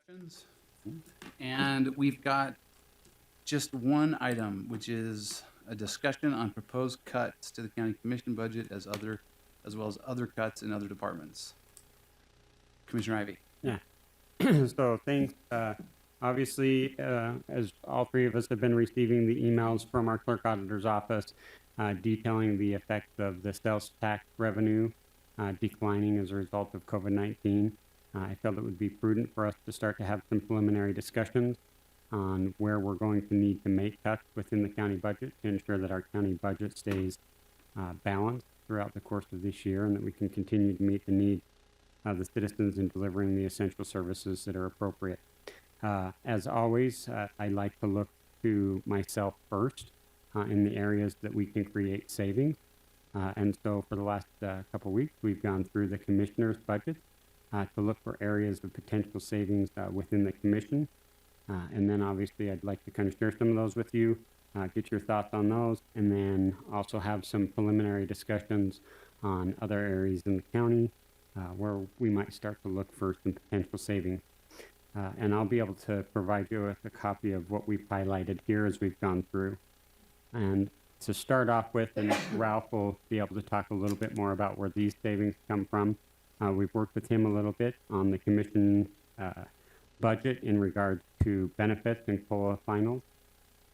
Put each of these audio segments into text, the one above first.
Questions? And we've got just one item, which is a discussion on proposed cuts to the county commission budget as well as other cuts in other departments. Commissioner Ivy. Yeah. So thanks. Obviously, as all three of us have been receiving the emails from our clerk auditor's office detailing the effect of the sales tax revenue declining as a result of COVID-19, I felt it would be prudent for us to start to have some preliminary discussions on where we're going to need to make cuts within the county budget to ensure that our county budget stays balanced throughout the course of this year and that we can continue to meet the needs of the citizens in delivering the essential services that are appropriate. As always, I like to look to myself first in the areas that we can create savings. And so for the last couple of weeks, we've gone through the commissioner's budget to look for areas of potential savings within the commission. And then obviously I'd like to kind of share some of those with you, get your thoughts on those, and then also have some preliminary discussions on other areas in the county where we might start to look for some potential savings. And I'll be able to provide you with a copy of what we've highlighted here as we've gone through. And to start off with, and Ralph will be able to talk a little bit more about where these savings come from. We've worked with him a little bit on the commission budget in regards to benefits and COLA finals.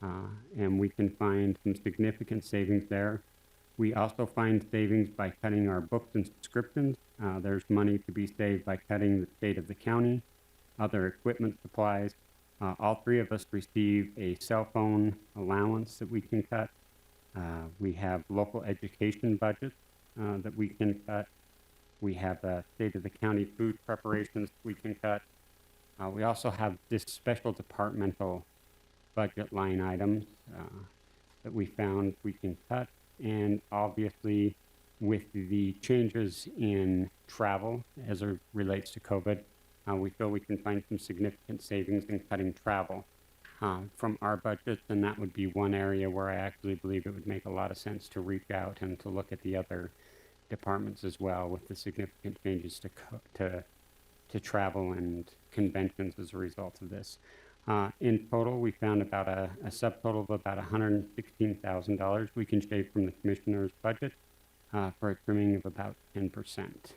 And we can find some significant savings there. We also find savings by cutting our books and subscriptions. There's money to be saved by cutting the state of the county, other equipment supplies. All three of us receive a cell phone allowance that we can cut. We have local education budgets that we can cut. We have state of the county food preparations we can cut. We also have this special departmental budget line items that we found we can cut. And obviously, with the changes in travel as it relates to COVID, we feel we can find some significant savings in cutting travel from our budgets, and that would be one area where I actually believe it would make a lot of sense to reach out and to look at the other departments as well with the significant changes to travel and conventions as a result of this. In total, we found about a subtotal of about $116,000 we can shave from the commissioner's budget for a trimming of about 10%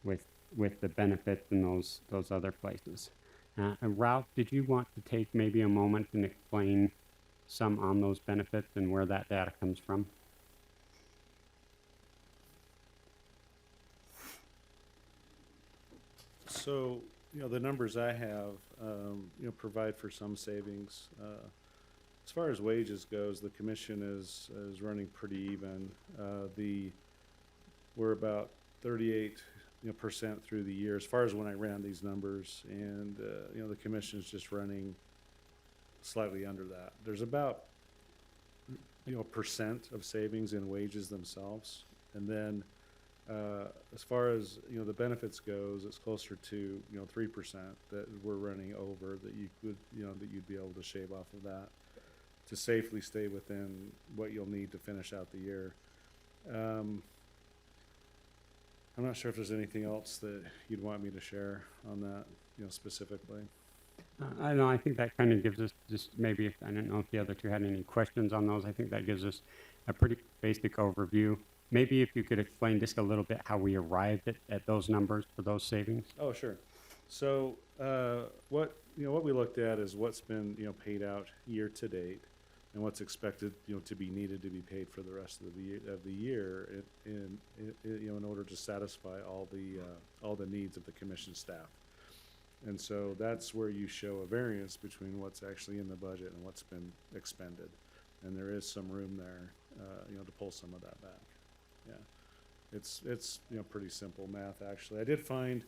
with the benefits in those other places. And Ralph, did you want to take maybe a moment and explain some on those benefits and where that data comes from? So, the numbers I have, provide for some savings. As far as wages goes, the commission is running pretty even. We're about 38% through the year as far as when I ran these numbers, and the commission is just running slightly under that. There's about a percent of savings in wages themselves, and then as far as the benefits goes, it's closer to 3% that we're running over that you could that you'd be able to shave off of that to safely stay within what you'll need to finish out the year. I'm not sure if there's anything else that you'd want me to share on that, specifically. I know, I think that kind of gives us just maybe, I don't know if the other two had any questions on those. I think that gives us a pretty basic overview. Maybe if you could explain just a little bit how we arrived at those numbers for those savings. Oh, sure. So what we looked at is what's been paid out year to date, and what's expected to be needed to be paid for the rest of the year in order to satisfy all the needs of the commission staff. And so that's where you show a variance between what's actually in the budget and what's been expended, and there is some room there to pull some of that back. Yeah, it's pretty simple math actually. I did find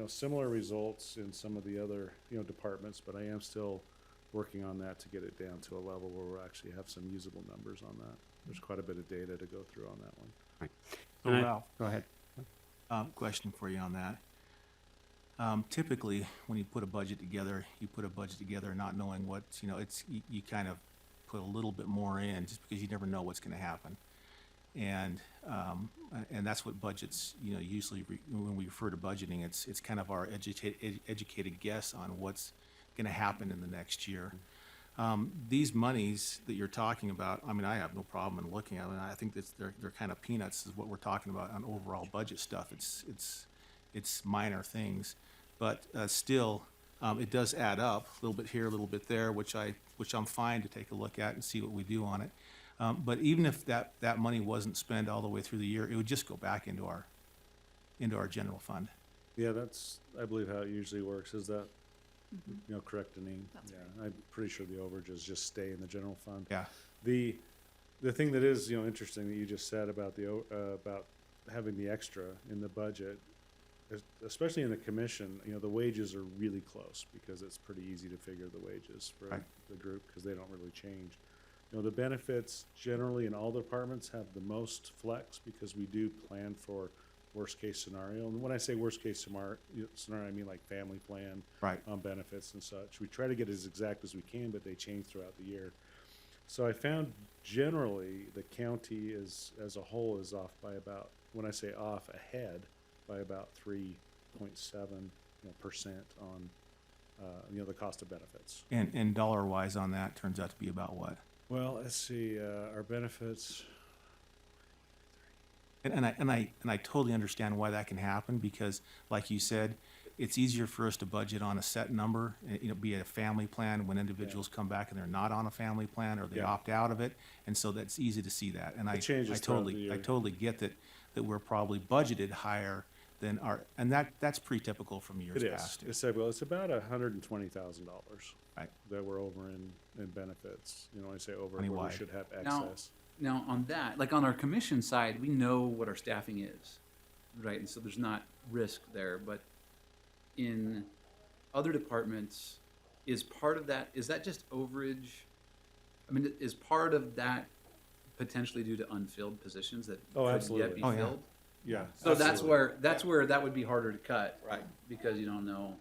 similar results in some of the other departments, but I am still working on that to get it down to a level where we'll actually have some usable numbers on that. There's quite a bit of data to go through on that one. Right. So Ralph, Go ahead. question for you on that. Typically, when you put a budget together, not knowing what, you kind of put a little bit more in just because you never know what's going to happen. And that's what budgets, usually, when we refer to budgeting, it's kind of our educated guess on what's gonna happen in the next year. These monies that you're talking about, I mean, I have no problem in looking at them. I think they're kind of peanuts is what we're talking about on overall budget stuff. It's minor things, but still, it does add up, a little bit here, a little bit there, which I'm fine to take a look at and see what we do on it. But even if that money wasn't spent all the way through the year, it would just go back into our general fund. Yeah, that's, I believe how it usually works. Is that, correct, Deneen? That's Yeah, I'm pretty sure the overages just stay in the general fund. Yeah. The thing that is, interesting that you just said about about having the extra in the budget, especially in the commission, the wages are really close because it's pretty easy to figure the wages for Right. the group because they don't really change. The benefits generally in all departments have the most flex because we do plan for worst case scenario. And when I say worst case scenario, I mean like family plan, Right. benefits and such. We try to get as exact as we can, but they change throughout the year. So I found generally the county as a whole is off by about, when I say off, ahead by about 3.7% on the cost of benefits. And dollar wise on that turns out to be about what? Well, let's see, our benefits. And I totally understand why that can happen because, like you said, it's easier for us to budget on a set number, be it a family plan when individuals come back and they're not on a family plan or they Yeah. opt out of it, and so that's easy to see that. And It changes throughout the year. I totally get that we're probably budgeted higher than and that's pretty typical from years It is. past. It's about $120,000 Right. that we're over in benefits. When I say over, where we Countywide. should have Now- excess. Now, on that, like on our commission side, we know what our staffing is, right? And so there's not risk there, but in other departments, is part of that, is that just overage? I mean, is part of that potentially due to unfilled positions that Oh, could yet absolutely. be Oh, yeah. filled? Yeah. So that's absolutely. where that would be harder to cut. Right. Because you don't know.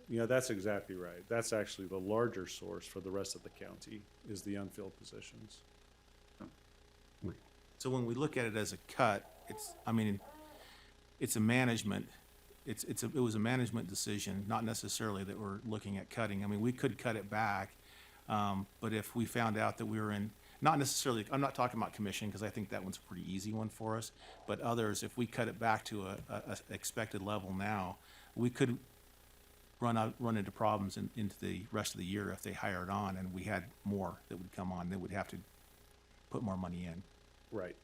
That's exactly right. That's actually the larger source for the rest of the county is the unfilled positions. So when we look at it as a cut, it's a management, it was a management decision, not necessarily that we're looking at cutting. I mean, we could cut it back, but if we found out that we were in, not necessarily, I'm not talking about commission, because I think that one's a pretty easy one for us, but others, if we cut it back to a expected level now, we could run into problems into the rest of the year if they hired on and we had more that would come on, they would have to put more money in. Right.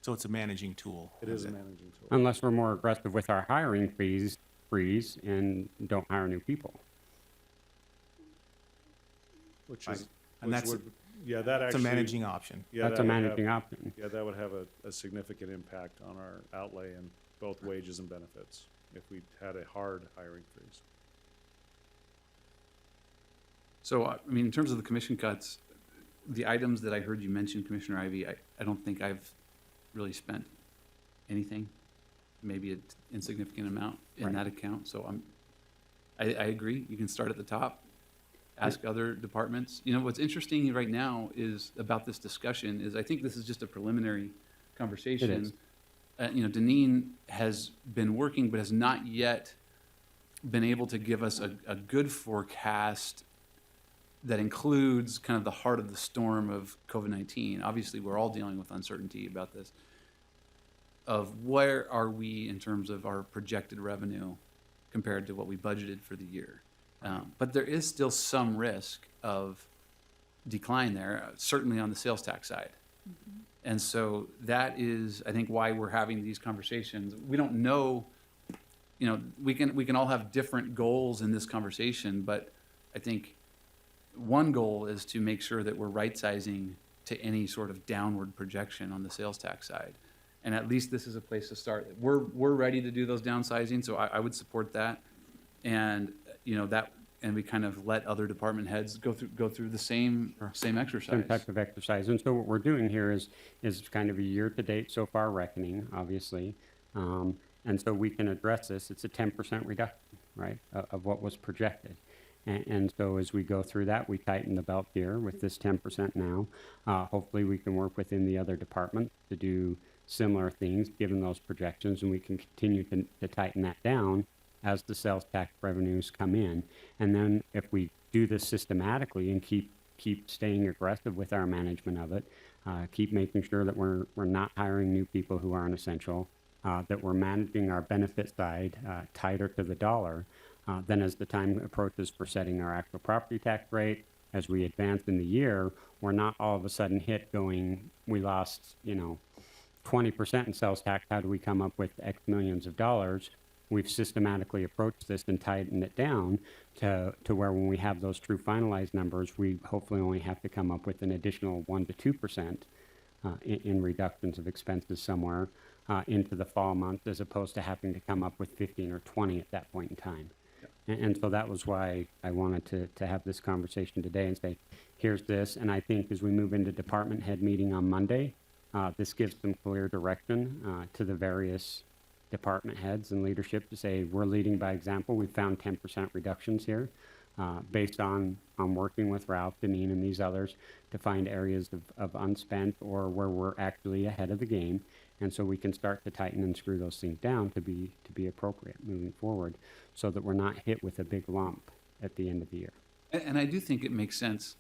So it's a managing tool. It is a managing tool. Unless we're more aggressive with our hiring freeze and don't hire new people. Which Right. is, And which that's- would, yeah, that It's a actually. managing option. Yeah, That's that a would have- managing option. Yeah, that would have a significant impact on our outlay in both wages and benefits if we had a hard hiring freeze. So, I mean, in terms of the commission cuts, the items that I heard you mention, Commissioner Ivy, I don't think I've really spent anything, maybe an insignificant amount in Right. that account. So I agree. You can start at the top, ask other departments. What's interesting right now is about this discussion is I think this is just a preliminary conversation. It is. Deneen has been working, but has not yet been able to give us a good forecast that includes kind of the heart of the storm of COVID-19. Obviously, we're all dealing with uncertainty about this, of where are we in terms of our projected revenue compared to what we budgeted for the year. But there is still some risk of decline there, certainly on the sales tax side. And so that is, I think, why we're having these conversations. We don't know, we can all have different goals in this conversation, but I think one goal is to make sure that we're right-sizing to any sort of downward projection on the sales tax side. And at least this is a place to start. We're ready to do those downsizing, so I would support that. And, and we kind of let other department heads go through the same exercise. Same type of exercise. And so what we're doing here is kind of a year-to-date so far reckoning, obviously. And so we can address this. It's a 10% reduction, right, of what was projected. And so as we go through that, we tighten the belt here with this 10% now. Hopefully we can work within the other departments to do similar things, given those projections, and we can continue to tighten that down as the sales tax revenues come in. And then if we do this systematically and keep staying aggressive with our management of it, keep making sure that we're not hiring new people who aren't essential, that we're managing our benefit side tighter to the dollar, then as the time approaches for setting our actual property tax rate, as we advance in the year, we're not all of a sudden hit going, we lost, 20% in sales tax. How do we come up with X millions of dollars? We've systematically approached this and tightened it down to where when we have those true finalized numbers, we hopefully only have to come up with an additional 1 to 2% in reductions of expenses somewhere into the fall months, as opposed to having to come up with 15 or 20 at that point in time. And so that was why I wanted to have this conversation today and say, here's this. And I think as we move into department head meeting on Monday, this gives some clear direction to the various department heads and leadership to say, we're leading by example. We found 10% reductions here based on working with Ralph, Deneen, and these others to find areas of unspent or where we're actually ahead of the game. And so we can start to tighten and screw those things down to be appropriate moving forward so that we're not hit with a big lump at the end of the year. And I do think it makes sense.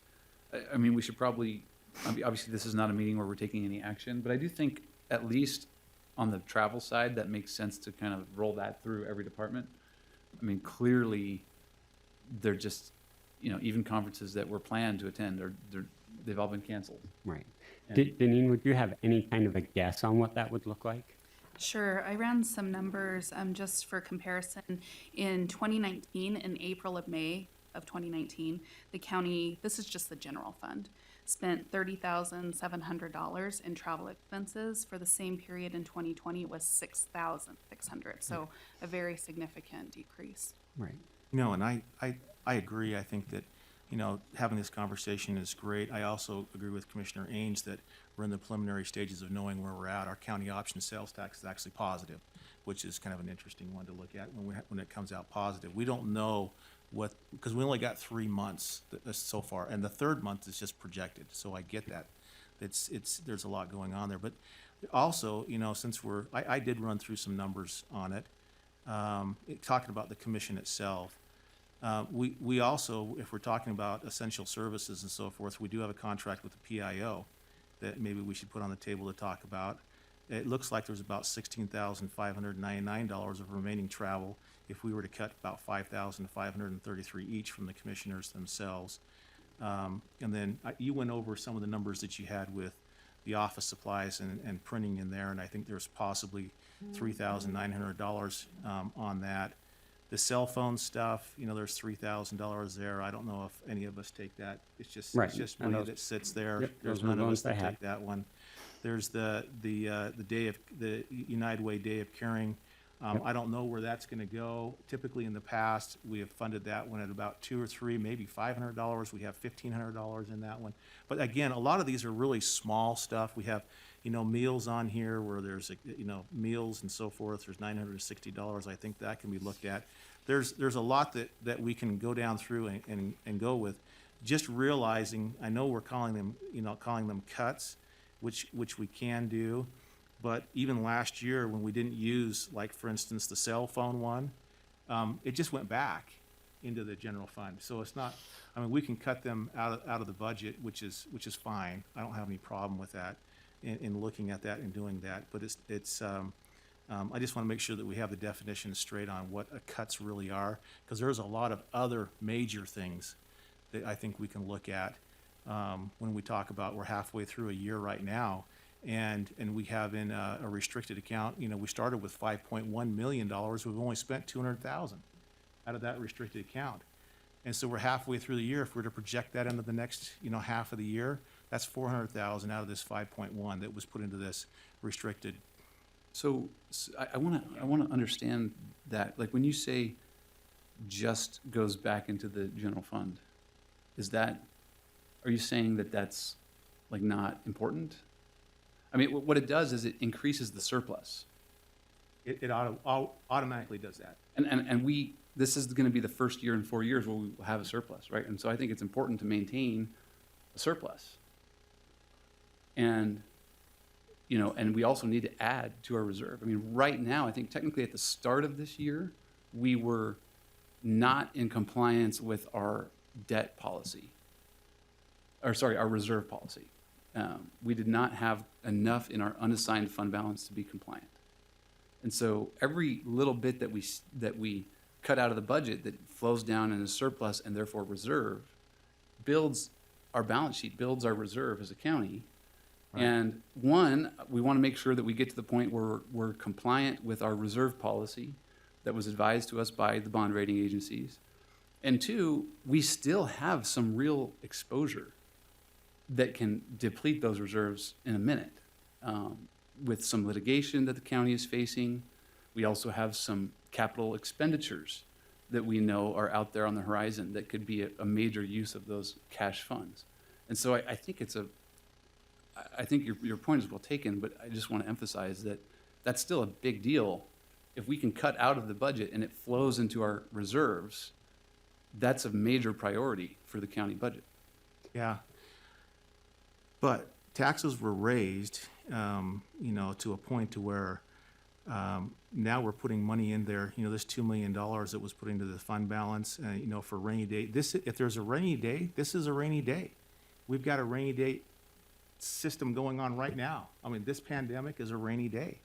I mean, we should probably, obviously, this is not a meeting where we're taking any action, but I do think at least on the travel side, that makes sense to kind of roll that through every department. I mean, clearly, they're just, even conferences that were planned to attend, they've all been canceled. Right. Deneen, would you have any kind of a guess on what that would look like? Sure. I ran some numbers just for comparison. In 2019, in April of May of 2019, the county, this is just the general fund, spent $30,700 in travel expenses. For the same period in 2020, it was $6,600. So a very significant decrease. Right. And I agree. I think that, having this conversation is great. I also agree with Commissioner Ains that we're in the preliminary stages of knowing where we're at. Our county option sales tax is actually positive, which is kind of an interesting one to look at when it comes out positive. We don't know because we only got 3 months so far, and the third month is just projected. So I get that. There's a lot going on there. But also, since I did run through some numbers on it, talking about the commission itself. We also, if we're talking about essential services and so forth, we do have a contract with the PIO that maybe we should put on the table to talk about. It looks like there's about $16,599 of remaining travel if we were to cut about $5,533 each from the commissioners themselves. And then you went over some of the numbers that you had with the office supplies and printing in there, and I think there's possibly $3,900 on that. The cell phone stuff, there's $3,000 there. I don't know if any of us take that. It's just money that sits there. Yep, There's those are none the of ones us that I had. take that one. There's the United Way Day of Caring. I don't know where that's going to go. Typically in the past, we have funded that one at about $200 or $300, maybe $500. We have $1,500 in that one. But again, a lot of these are really small stuff. We have, meals on here where there's, meals and so forth. There's $960. I think that can be looked at. There's a lot that we can go down through and go with. Just realizing, I know we're calling them cuts, which we can do. But even last year when we didn't use, like, for instance, the cell phone one, it just went back into the general fund. So it's not, we can cut them out of the budget, which is fine. I don't have any problem with that in looking at that and doing that. But I just want to make sure that we have the definition straight on what cuts really are, because there's a lot of other major things that I think we can look at when we talk about we're halfway through a year right now. And we have in a restricted account, we started with $5.1 million. We've only spent $200,000 out of that restricted account. And so we're halfway through the year. If we're to project that into the next, half of the year, that's $400,000 out of this 5.1 that was put into this restricted. So I want to understand that. Like, when you say just goes back into the general fund, are you saying that that's, like, not important? I mean, what it does is it increases the surplus. It automatically does that. And we this is going to be the first year in 4 years where we will have a surplus, right? And so I think it's important to maintain a surplus. And, you know, and we also need to add to our reserve. I mean, right now, I think technically at the start of this year, we were not in compliance with our debt policy, or sorry, our reserve policy. We did not have enough in our unassigned fund balance to be compliant. And so every little bit that we cut out of the budget that flows down in a surplus and therefore reserve builds our balance sheet, builds our reserve as a county. Right. And one, we want to make sure that we get to the point where we're compliant with our reserve policy that was advised to us by the bond rating agencies. And two, we still have some real exposure that can deplete those reserves in a minute. With some litigation that the county is facing, we also have some capital expenditures that we know are out there on the horizon that could be a major use of those cash funds. And so I think I think your point is well taken, but I just want to emphasize that that's still a big deal. If we can cut out of the budget and it flows into our reserves, that's a major priority for the county budget. Yeah. But taxes were raised, you know, to a point to where now we're putting money in there. You know, this $2 million that was put into the fund balance, you know, for rainy day. If there's a rainy day, this is a rainy day. We've got a rainy day system going on right now. I mean, this pandemic is a rainy day.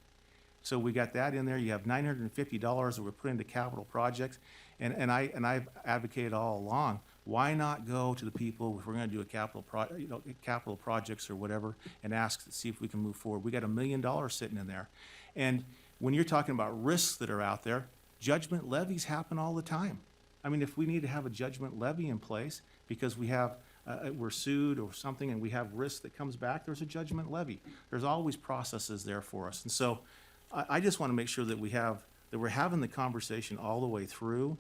So we got that in there. You have $950 that were put into capital projects. And I've advocated all along, why not go to the people, if we're going to do a capital projects or whatever, and ask to see if we can move forward. We got $1 million sitting in there. And when you're talking about risks that are out there, judgment levies happen all the time. I mean, if we need to have a judgment levy in place because we're sued or something and we have risk that comes back, there's a judgment levy. There's always processes there for us. And so I just want to make sure that we're having the conversation all the way through.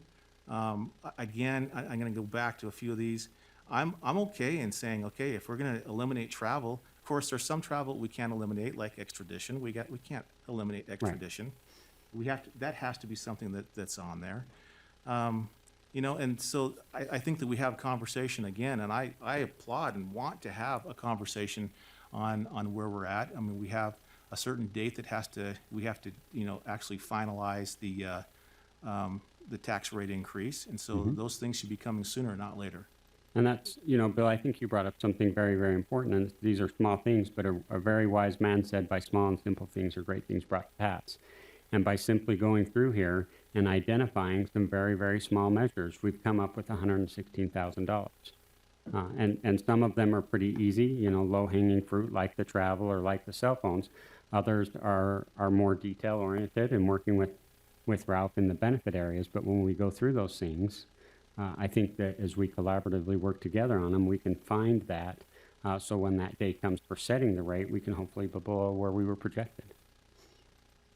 Again, I'm going to go back to a few of these. I'm okay in saying, okay, if we're going to eliminate travel, of course, there's some travel we can't eliminate, like extradition. We can't eliminate extradition. That has to be something that's on there. You know, and so I think that we have conversation again, and I applaud and want to have a conversation on where we're at. I mean, we have a certain date that we have to, you know, actually finalize the tax rate increase. And so those things should be coming sooner, not later. And that's, you know, Bill, I think you brought up something very, very important. And these are small things, but a very wise man said, by small and simple things are great things brought to pass. And by simply going through here and identifying some very, very small measures, we've come up with $116,000. And some of them are pretty easy, you know, low-hanging fruit, like the travel or like the cell phones. Others are more detail-oriented and working with Ralph in the benefit areas. But when we go through those things, I think that as we collaboratively work together on them, we can find that. So when that day comes for setting the rate, we can hopefully be below where we were projected.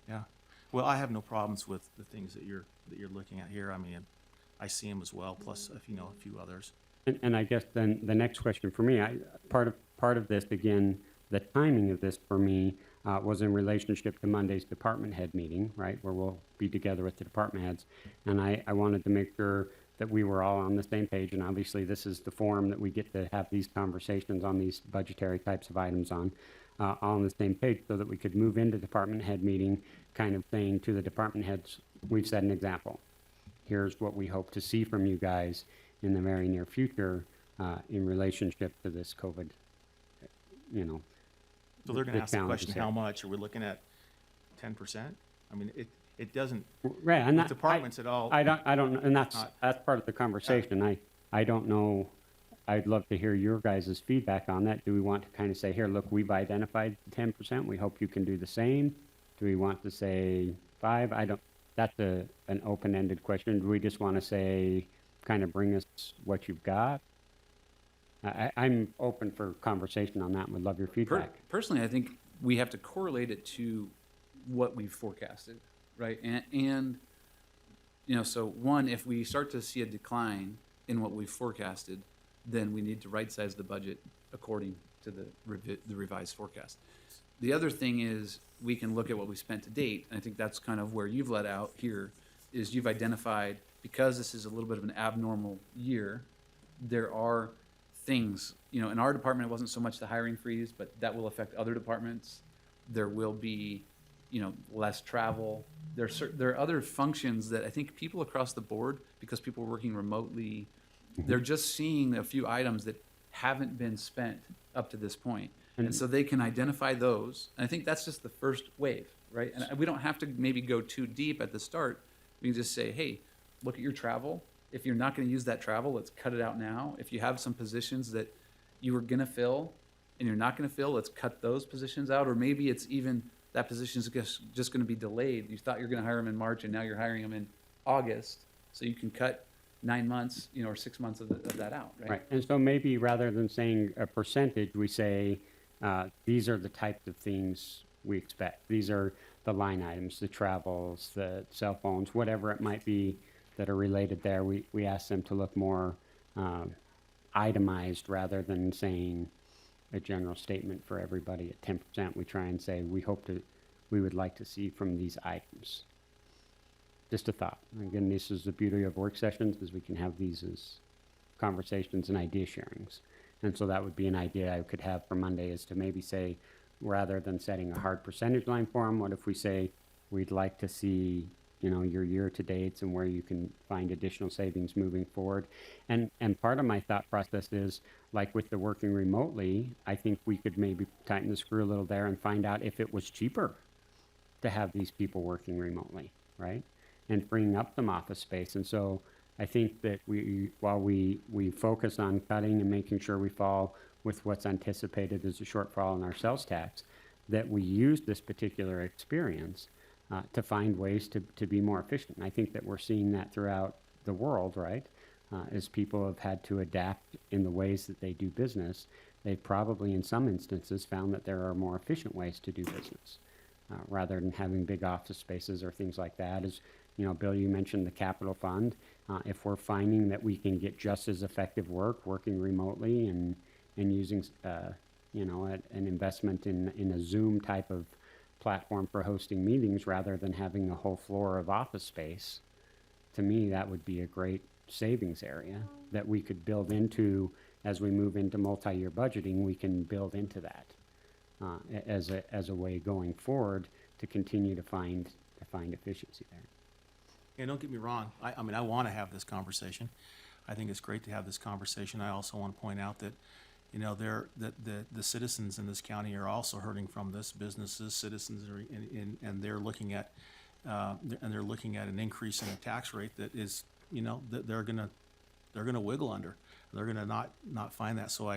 Yeah. Well, I have no problems with the things that you're looking at here. I mean, I see them as well, plus a few others. And I guess then the next question for me, part of this, again, the timing of this for me was in relationship to Monday's department head meeting, right, where we'll be together with the department heads. And I wanted to make sure that we were all on the same page. And obviously, this is the forum that we get to have these conversations on these budgetary types of items all on the same page, so that we could move into department head meeting, kind of saying to the department heads, we've set an example. Here's what we hope to see from you guys in the very near future in relationship to this COVID, you know. So they're going to ask the challenges question, here. how much? Are we looking at 10%? I mean, it doesn't, Right, and with departments at all. I don't, and that's not- part of the conversation. I don't know. I'd love to hear your guys' feedback on that. Do we want to kind of say, here, look, we've identified 10%. We hope you can do the same. Do we want to say 5? That's an open-ended question. Do we just want to say, kind of bring us what you've got? I'm open for conversation on that and would love your feedback. Personally, I think we have to correlate it to what we've forecasted, right? And you know, so one, if we start to see a decline in what we've forecasted, then we need to right-size the budget according to the revised forecast. The other thing is we can look at what we spent to date, and I think that's kind of where you've let out here, is you've identified because this is a little bit of an abnormal year, there are things, in our department, it wasn't so much the hiring freeze, but that will affect other departments. There will be, less travel. There are other functions that I think people across the board, because people are working remotely, they're just seeing a few items that haven't been spent up to this point. And so they can identify those. And I think that's just the first wave, right? And we don't have to maybe go too deep at the start. We can just say, hey, look at your travel. If you're not going to use that travel, let's cut it out now. If you have some positions that you were going to fill and you're not going to fill, let's cut those positions out. Or maybe it's even that position is just going to be delayed. You thought you were going to hire them in March and now you're hiring them in August. So you can cut 9 months, or 6 months of that out, right? Right, and so maybe rather than saying a percentage, we say, these are the types of things we expect. These are the line items, the travels, the cell phones, whatever it might be that are related there. We ask them to look more itemized rather than saying a general statement for everybody at 10%. We try and say, we would like to see from these items. Just a thought. Again, this is the beauty of work sessions, is we can have these as conversations and idea sharings. And so that would be an idea I could have for Monday, is to maybe say, rather than setting a hard percentage line for them, what if we say, we'd like to see, your year-to-dates and where you can find additional savings moving forward. And part of my thought process is, like with the working remotely, I think we could maybe tighten the screw a little there and find out if it was cheaper to have these people working remotely, right? And freeing up some office space. And so I think that while we focus on cutting and making sure we fall with what's anticipated as a shortfall in our sales tax, that we use this particular experience to find ways to be more efficient. And I think that we're seeing that throughout the world, right? As people have had to adapt in the ways that they do business, they've probably in some instances found that there are more efficient ways to do business, rather than having big office spaces or things like that. As Bill, you mentioned the capital fund. If we're finding that we can get just as effective work working remotely and using an investment in a Zoom type of platform for hosting meetings rather than having a whole floor of office space, to me that would be a great savings area that we could build into as we move into multi-year budgeting. We can build into that as a way going forward to continue to find efficiency there. And don't get me wrong, I mean, I want to have this conversation. I think it's great to have this conversation. I also want to point out that, the citizens in this county are also hurting from this. Businesses, citizens, and they're looking at, an increase in the tax rate that is, that they're gonna wiggle under. They're gonna not find that. So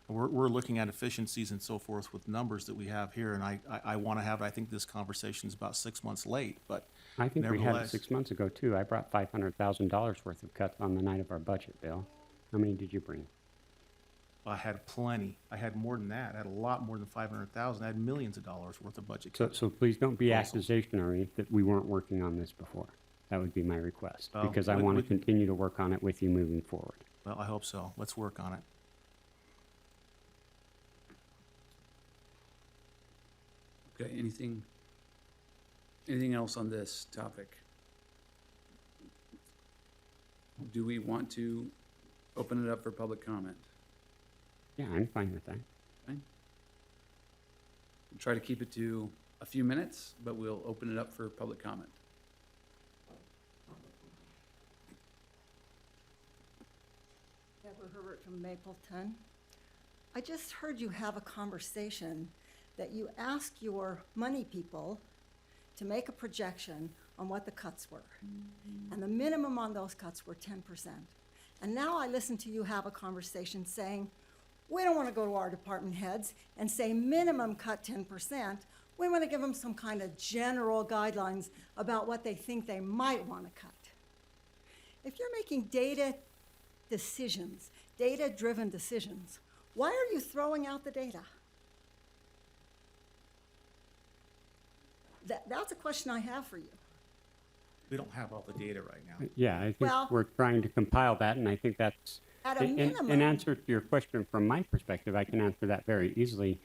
we're looking at efficiencies and so forth with numbers that we have here, and I want to have. I think this conversation is about 6 months late, but I think we had it nevertheless. 6 months ago too. I brought $500,000 worth of cuts on the night of our budget, Bill. How many did you bring? I had plenty. I had more than that. I had a lot more than 500,000. I had millions of dollars worth of budget cuts. So please don't be Also. accusatory that we weren't working on this before. That would be my request, Well, because I we- want to we can- continue to work on it with you moving forward. Well, I hope so. Let's work on it. Okay, anything else on this topic? Do we want to open it up for public comment? Yeah, I'm fine with that. We'll try to keep it to a few minutes, but we'll open it up for public comment. Deborah Herbert from Mapleton. I just heard you have a conversation that you ask your money people to make a projection on what the cuts were. And the minimum on those cuts were 10%. And now I listen to you have a conversation saying, we don't want to go to our department heads and say minimum cut 10%. We want to give them some kind of general guidelines about what they think they might want to cut. If you're making data decisions, data-driven decisions, why are you throwing out the data? That's a question I have for you. We don't have all the data right now. Yeah, I think Well- we're trying to compile that, and I think that's, At a minimum. in answer to your question from my perspective, I can answer that very easily.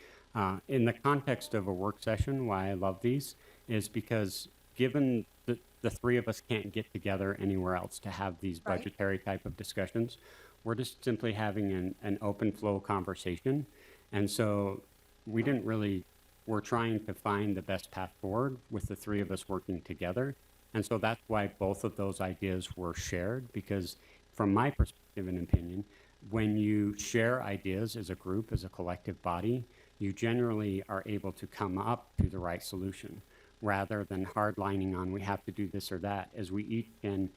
In the context of a work session, why I love these is because given the three of us can't get together anywhere else to have these Right. budgetary type of discussions. We're just simply having an open flow conversation. And so we didn't really, we're trying to find the best path forward with the three of us working together. And so that's why both of those ideas were shared, because from my perspective and opinion, when you share ideas as a group, as a collective body, you generally are able to come up to the right solution rather than hardlining on we have to do this or that. As we each can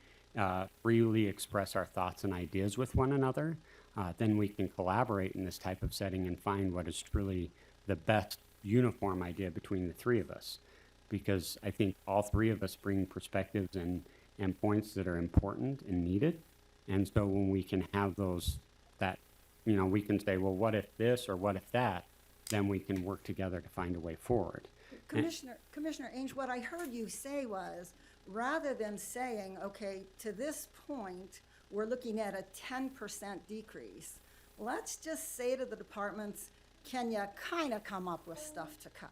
freely express our thoughts and ideas with one another, then we can collaborate in this type of setting and find what is truly the best uniform idea between the three of us. Because I think all three of us bring perspectives and points that are important and needed. And so when we can have those, that, you know, we can say, well, what if this or what if that, then we can work together to find a way forward. Commissioner Ainge, what I heard you say was, rather than saying, okay, to this point, we're looking at a 10% decrease, let's just say to the departments, can you kind of come up with stuff to cut?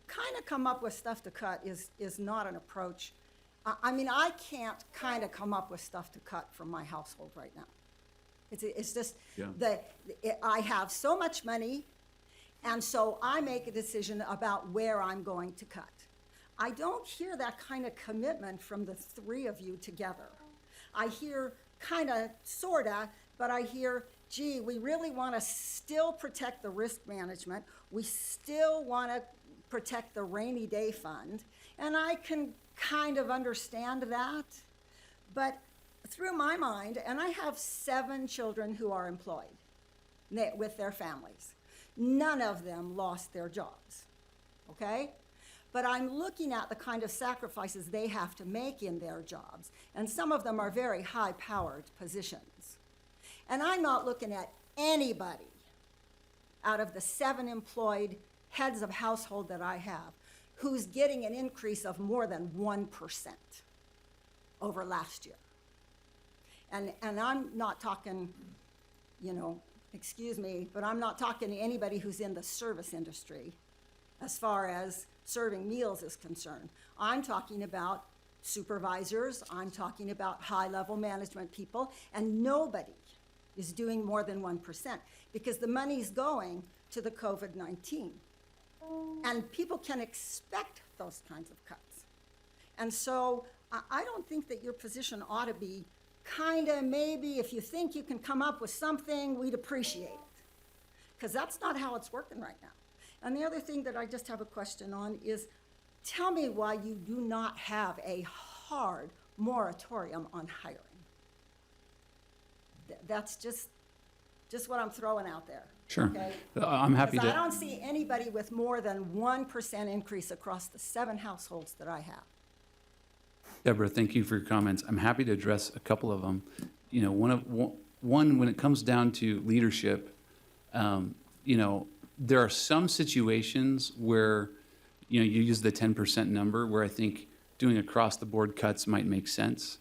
Kind of come up with stuff to cut is not an approach. I mean, I can't kind of come up with stuff to cut from my household right now. It's just, I have so much money, and so I make a decision about where I'm going to cut. I don't hear that kind of commitment from the three of you together. I hear kind of, sort of, but I hear, gee, we really want to still protect the risk management. We still want to protect the rainy day fund. And I can kind of understand that. But through my mind, and I have 7 children who are employed with their families. None of them lost their jobs, okay? But I'm looking at the kind of sacrifices they have to make in their jobs, and some of them are very high-powered positions. And I'm not looking at anybody out of the 7 employed heads of household that I have who's getting an increase of more than 1% over last year. And I'm not talking, you know, excuse me, but I'm not talking to anybody who's in the service industry as far as serving meals is concerned. I'm talking about supervisors, I'm talking about high-level management people, and nobody is doing more than 1% because the money's going to the COVID-19. And people can expect those kinds of cuts. And so I don't think that your position ought to be kind of, maybe if you think you can come up with something, we'd appreciate it. Because that's not how it's working right now. And the other thing that I just have a question on is, tell me why you do not have a hard moratorium on hiring. That's just what I'm throwing out there. Sure. Okay? I'm happy Because I to. don't see anybody with more than 1% increase across the 7 households that I have. Deborah, thank you for your comments. I'm happy to address a couple of them. You know, one when it comes down to leadership, you know, there are some situations where, you know, you use the 10% number where I think doing across-the-board cuts might make sense.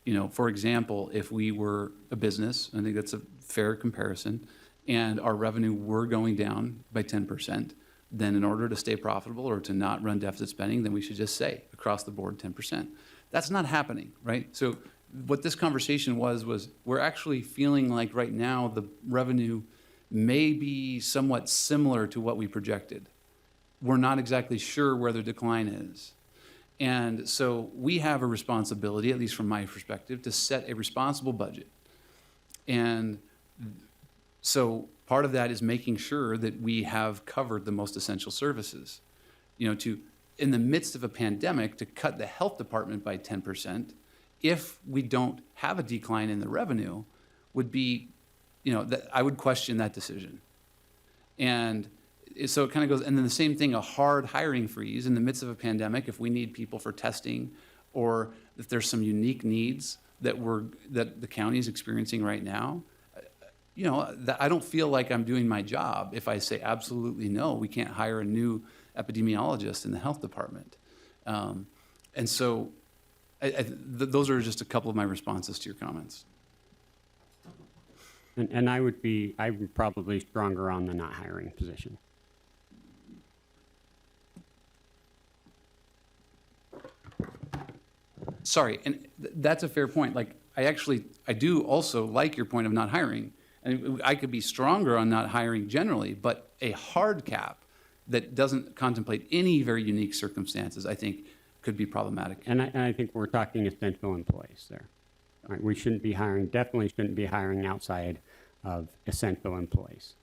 You know, for example, if we were a business, I think that's a fair comparison, and our revenue were going down by 10%, then in order to stay profitable or to not run deficit spending, then we should just say across the board 10%. That's not happening, right? So what this conversation was we're actually feeling like right now the revenue may be somewhat similar to what we projected. We're not exactly sure where the decline is. And so we have a responsibility, at least from my perspective, to set a responsible budget. And so part of that is making sure that we have covered the most essential services. You know, in the midst of a pandemic, to cut the health department by 10%, if we don't have a decline in the revenue, would be, you know, I would question that decision. And so it kind of goes, and then the same thing, a hard hiring freeze in the midst of a pandemic, if we need people for testing, or if there's some unique needs that the county is experiencing right now, you know, I don't feel like I'm doing my job if I say absolutely no, we can't hire a new epidemiologist in the health department. And so those are just a couple of my responses to your comments. And I'm probably stronger on the not hiring position. sorry, and that's a fair point. Like, I do also like your point of not hiring. And I could be stronger on not hiring generally, but a hard cap that doesn't contemplate any very unique circumstances, I think, could be problematic. And I think we're talking essential employees there. Right? We shouldn't be hiring, definitely shouldn't be hiring outside of essential employees.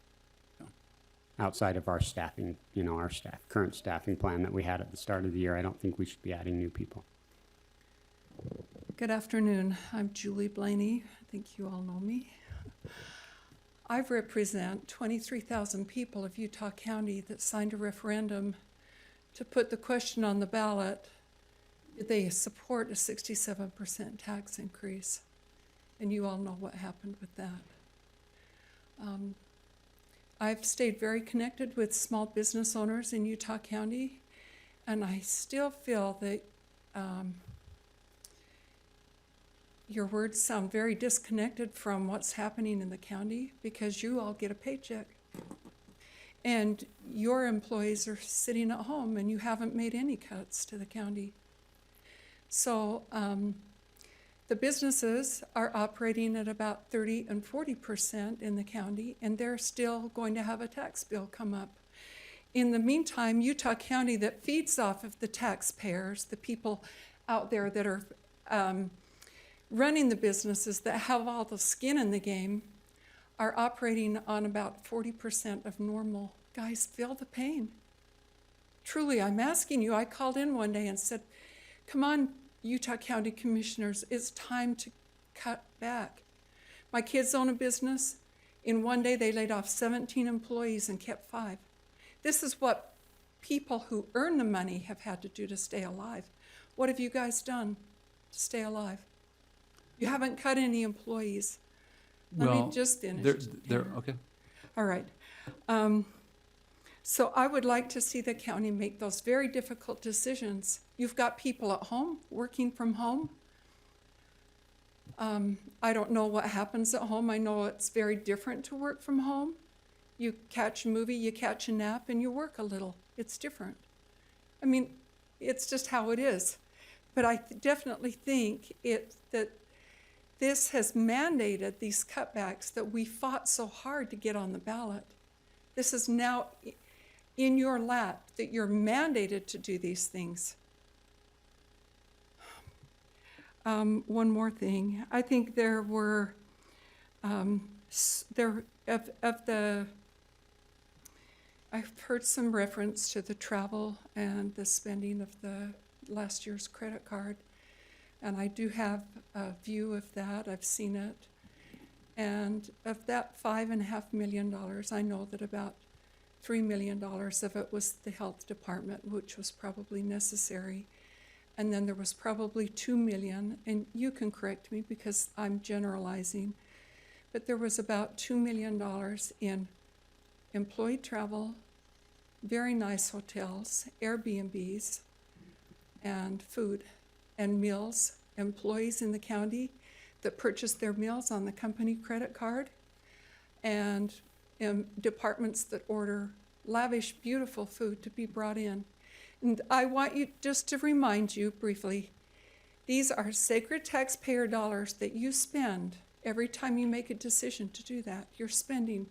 Outside of our staffing, our current staffing plan that we had at the start of the year, I don't think we should be adding new people. Good afternoon. I'm Julie Blaney. I think you all know me. I represent 23,000 people of Utah County that signed a referendum to put the question on the ballot, did they support a 67% tax increase? And you all know what happened with that. I've stayed very connected with small business owners in Utah County, and I still feel that your words sound very disconnected from what's happening in the county because you all get a paycheck. And your employees are sitting at home and you haven't made any cuts to the county. So the businesses are operating at about 30 and 40% in the county, and they're still going to have a tax bill come up. In the meantime, Utah County, that feeds off of the taxpayers, the people out there that are running the businesses that have all the skin in the game, are operating on about 40% of normal. Guys, feel the pain. Truly, I'm asking you. I called in one day and said, come on, Utah County Commissioners, it's time to cut back. My kids own a business. In one day, they laid off 17 employees and kept 5. This is what people who earn the money have had to do to stay alive. What have you guys done to stay alive? You haven't cut any employees. Let me just finish. Okay. All right. So I would like to see the county make those very difficult decisions. You've got people at home, working from home. I don't know what happens at home. I know it's very different to work from home. You catch a movie, you catch a nap, and you work a little. It's different. I mean, it's just how it is. But I definitely think that this has mandated these cutbacks that we fought so hard to get on the ballot. This is now in your lap, that you're mandated to do these things. One more thing. I think there were, I've heard some reference to the travel and the spending of the last year's credit card. And I do have a view of that. I've seen it. And of that $5.5 million, I know that about $3 million of it was the health department, which was probably necessary. And then there was probably $2 million, and you can correct me because I'm generalizing, but there was about $2 million in employee travel, very nice hotels, Airbnbs, and food and meals, employees in the county that purchased their meals on the company credit card, and departments that order lavish, beautiful food to be brought in. And I want you just to remind you briefly, these are sacred taxpayer dollars that you spend every time you make a decision to do that. You're spending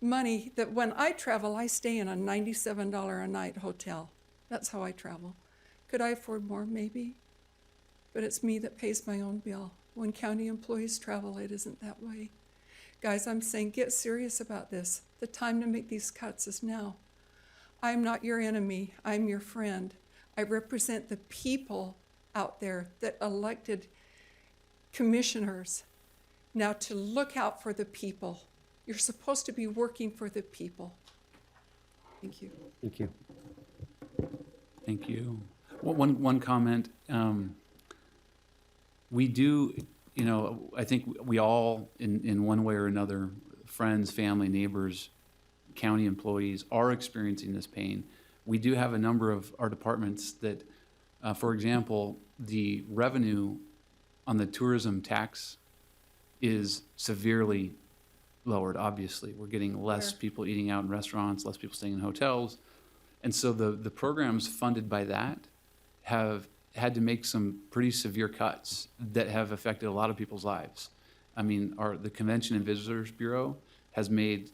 money that when I travel, I stay in a $97 a night hotel. That's how I travel. Could I afford more? Maybe. But it's me that pays my own bill. When county employees travel, it isn't that way. Guys, I'm saying get serious about this. The time to make these cuts is now. I'm not your enemy. I'm your friend. I represent the people out there that elected commissioners. Now to look out for the people. You're supposed to be working for the people. Thank you. Thank you. Thank you. One comment. We do, I think we all, in one way or another, friends, family, neighbors, county employees are experiencing this pain. We do have a number of our departments that, for example, the revenue on the tourism tax is severely lowered, obviously. We're getting less Sure. people eating out in restaurants, less people staying in hotels. And so the programs funded by that have had to make some pretty severe cuts that have affected a lot of people's lives. I mean, the Convention and Visitors Bureau has made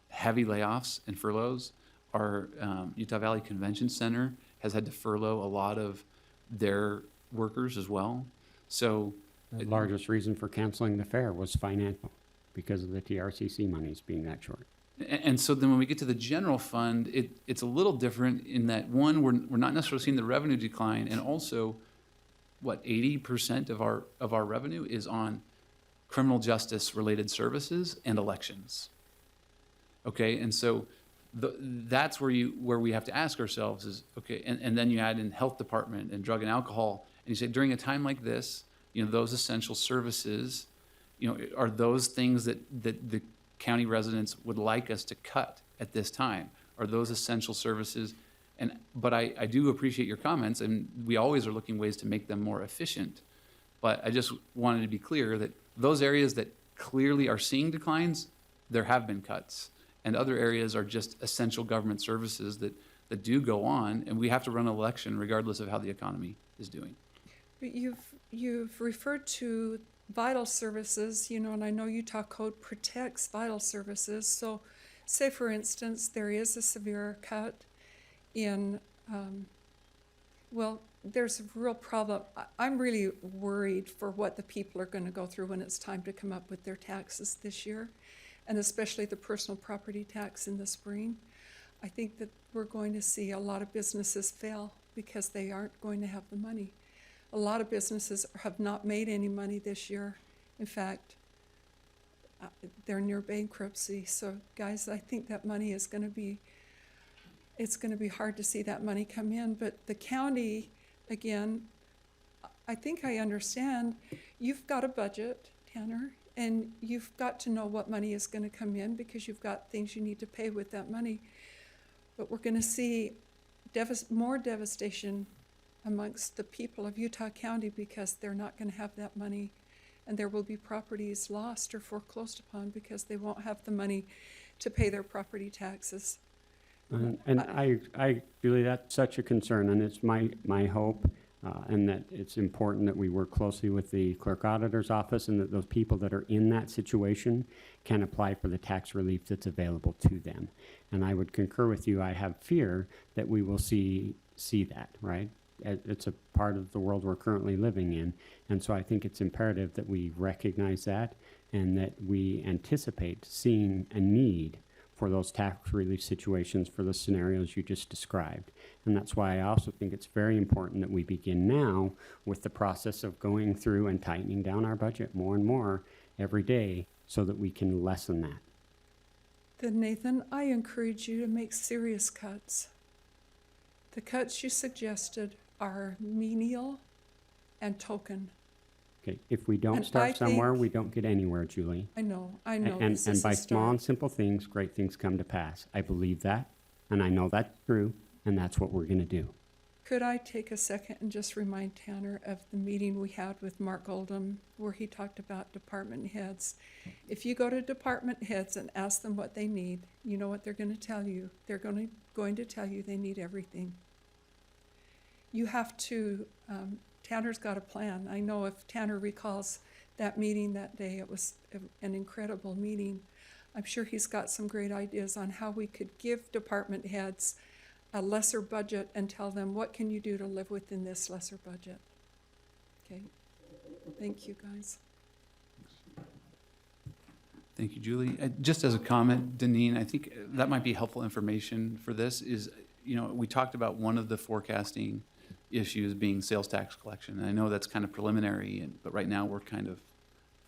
heavy layoffs and furloughs. Our Utah Valley Convention Center has had to furlough a lot of their workers as well. So The largest reason for canceling the fair was financial, because of the TRCC monies being that short. And so then when we get to the general fund, it's a little different in that, one, we're not necessarily seeing the revenue decline, and also, what, 80% of our revenue is on criminal justice related services and elections. Okay, and so that's where we have to ask ourselves is, okay, and then you add in health department and drug and alcohol, and you say during a time like this, those essential services, are those things that the county residents would like us to cut at this time? Are those essential services? But I do appreciate your comments, and we always are looking ways to make them more efficient. But I just wanted to be clear that those areas that clearly are seeing declines, there have been cuts. And other areas are just essential government services that do go on, and we have to run an election regardless of how the economy is doing. But you've referred to vital services, and I know Utah code protects vital services. So say, for instance, there is a severe cut in, there's a real problem. I'm really worried for what the people are going to go through when it's time to come up with their taxes this year, and especially the personal property tax in the spring. I think that we're going to see a lot of businesses fail because they aren't going to have the money. A lot of businesses have not made any money this year. In fact, they're near bankruptcy. So guys, I think that money is going to be, it's going to be hard to see that money come in. But the county, again, I think I understand. You've got a budget, Tanner, and you've got to know what money is going to come in because you've got things you need to pay with that money. But we're going to see more devastation amongst the people of Utah County because they're not going to have that money, and there will be properties lost or foreclosed upon because they won't have the money to pay their property taxes. And I Julie, that's such a concern, and it's my hope, and that it's important that we work closely with the clerk auditor's office, and that those people that are in that situation can apply for the tax relief that's available to them. And I would concur with you. I have fear that we will see that, right? It's a part of the world we're currently living in. And so I think it's imperative that we recognize that and that we anticipate seeing a need for those tax relief situations for the scenarios you just described. And that's why I also think it's very important that we begin now with the process of going through and tightening down our budget more and more every day so that we can lessen that. Then Nathan, I encourage you to make serious cuts. The cuts you suggested are menial and token. Okay, if we don't And I start somewhere, think- we don't get anywhere, Julie. I know. And this is by a small start. and simple things, great things come to pass. I believe that, and I know that's true, and that's what we're gonna do. Could I take a second and just remind Tanner of the meeting we had with Mark Oldham where he talked about department heads? If you go to department heads and ask them what they need, you know what they're going to tell you? They're going to tell you they need everything. You have to, Tanner's got a plan. I know if Tanner recalls that meeting that day, it was an incredible meeting. I'm sure he's got some great ideas on how we could give department heads a lesser budget and tell them, what can you do to live within this lesser budget? Okay, thank you, guys. Thank you, Julie. Just as a comment, Deneen, I think that might be helpful information for this is, we talked about one of the forecasting issues being sales tax collection. And I know that's kind of preliminary, but right now we're kind of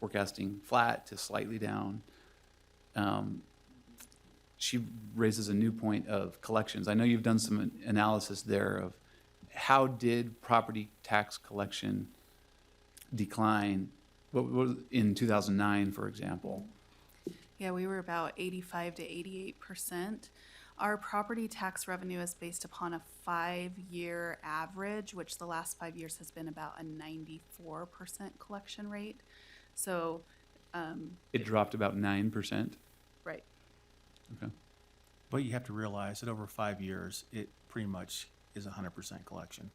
forecasting flat to slightly down. She raises a new point of collections. I know you've done some analysis there of how did property tax collection decline in 2009, for example? Yeah, we were about 85 to 88%. Our property tax revenue is based upon a 5-year average, which the last 5 years has been about a 94% collection rate. So, It dropped about 9%. right. Okay. But you have to realize that over 5 years, it pretty much is 100% collection.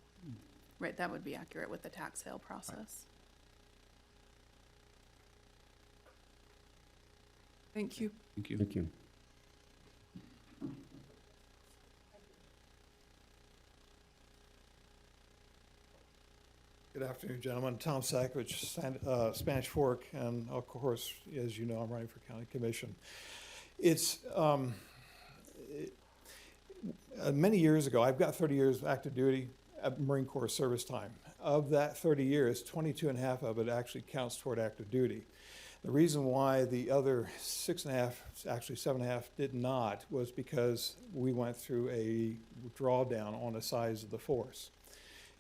Right, that would be accurate with the tax sale process. Thank you. Thank you. Thank you. Good afternoon, gentlemen. Tom Sackridge, Spanish Fork, and of course, as you know, I'm running for county commission. It's many years ago, I've got 30 years of active duty Marine Corps service time. Of that 30 years, 22 and a half of it actually counts toward active duty. The reason why the other 6.5, actually 7.5 did not was because we went through a drawdown on the size of the force.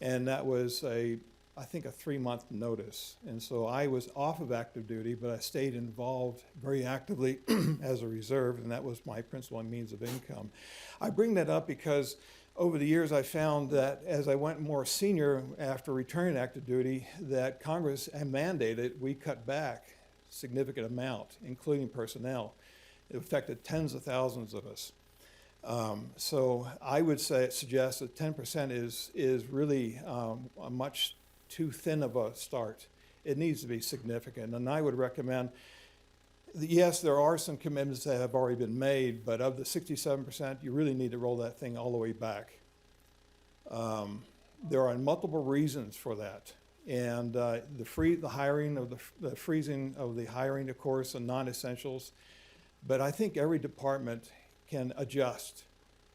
And that was I think a 3-month notice. And so I was off of active duty, but I stayed involved very actively as a reserve, and that was my principal means of income. I bring that up because over the years I found that as I went more senior after returning to active duty, that Congress had mandated we cut back a significant amount, including personnel. It affected tens of thousands of us. So I would suggest that 10% is really a much too thin of a start. It needs to be significant, and I would recommend, yes, there are some commitments that have already been made, but of the 67%, you really need to roll that thing all the way back. There are multiple reasons for that, and the freezing of the hiring, of course, and non-essentials, but I think every department can adjust.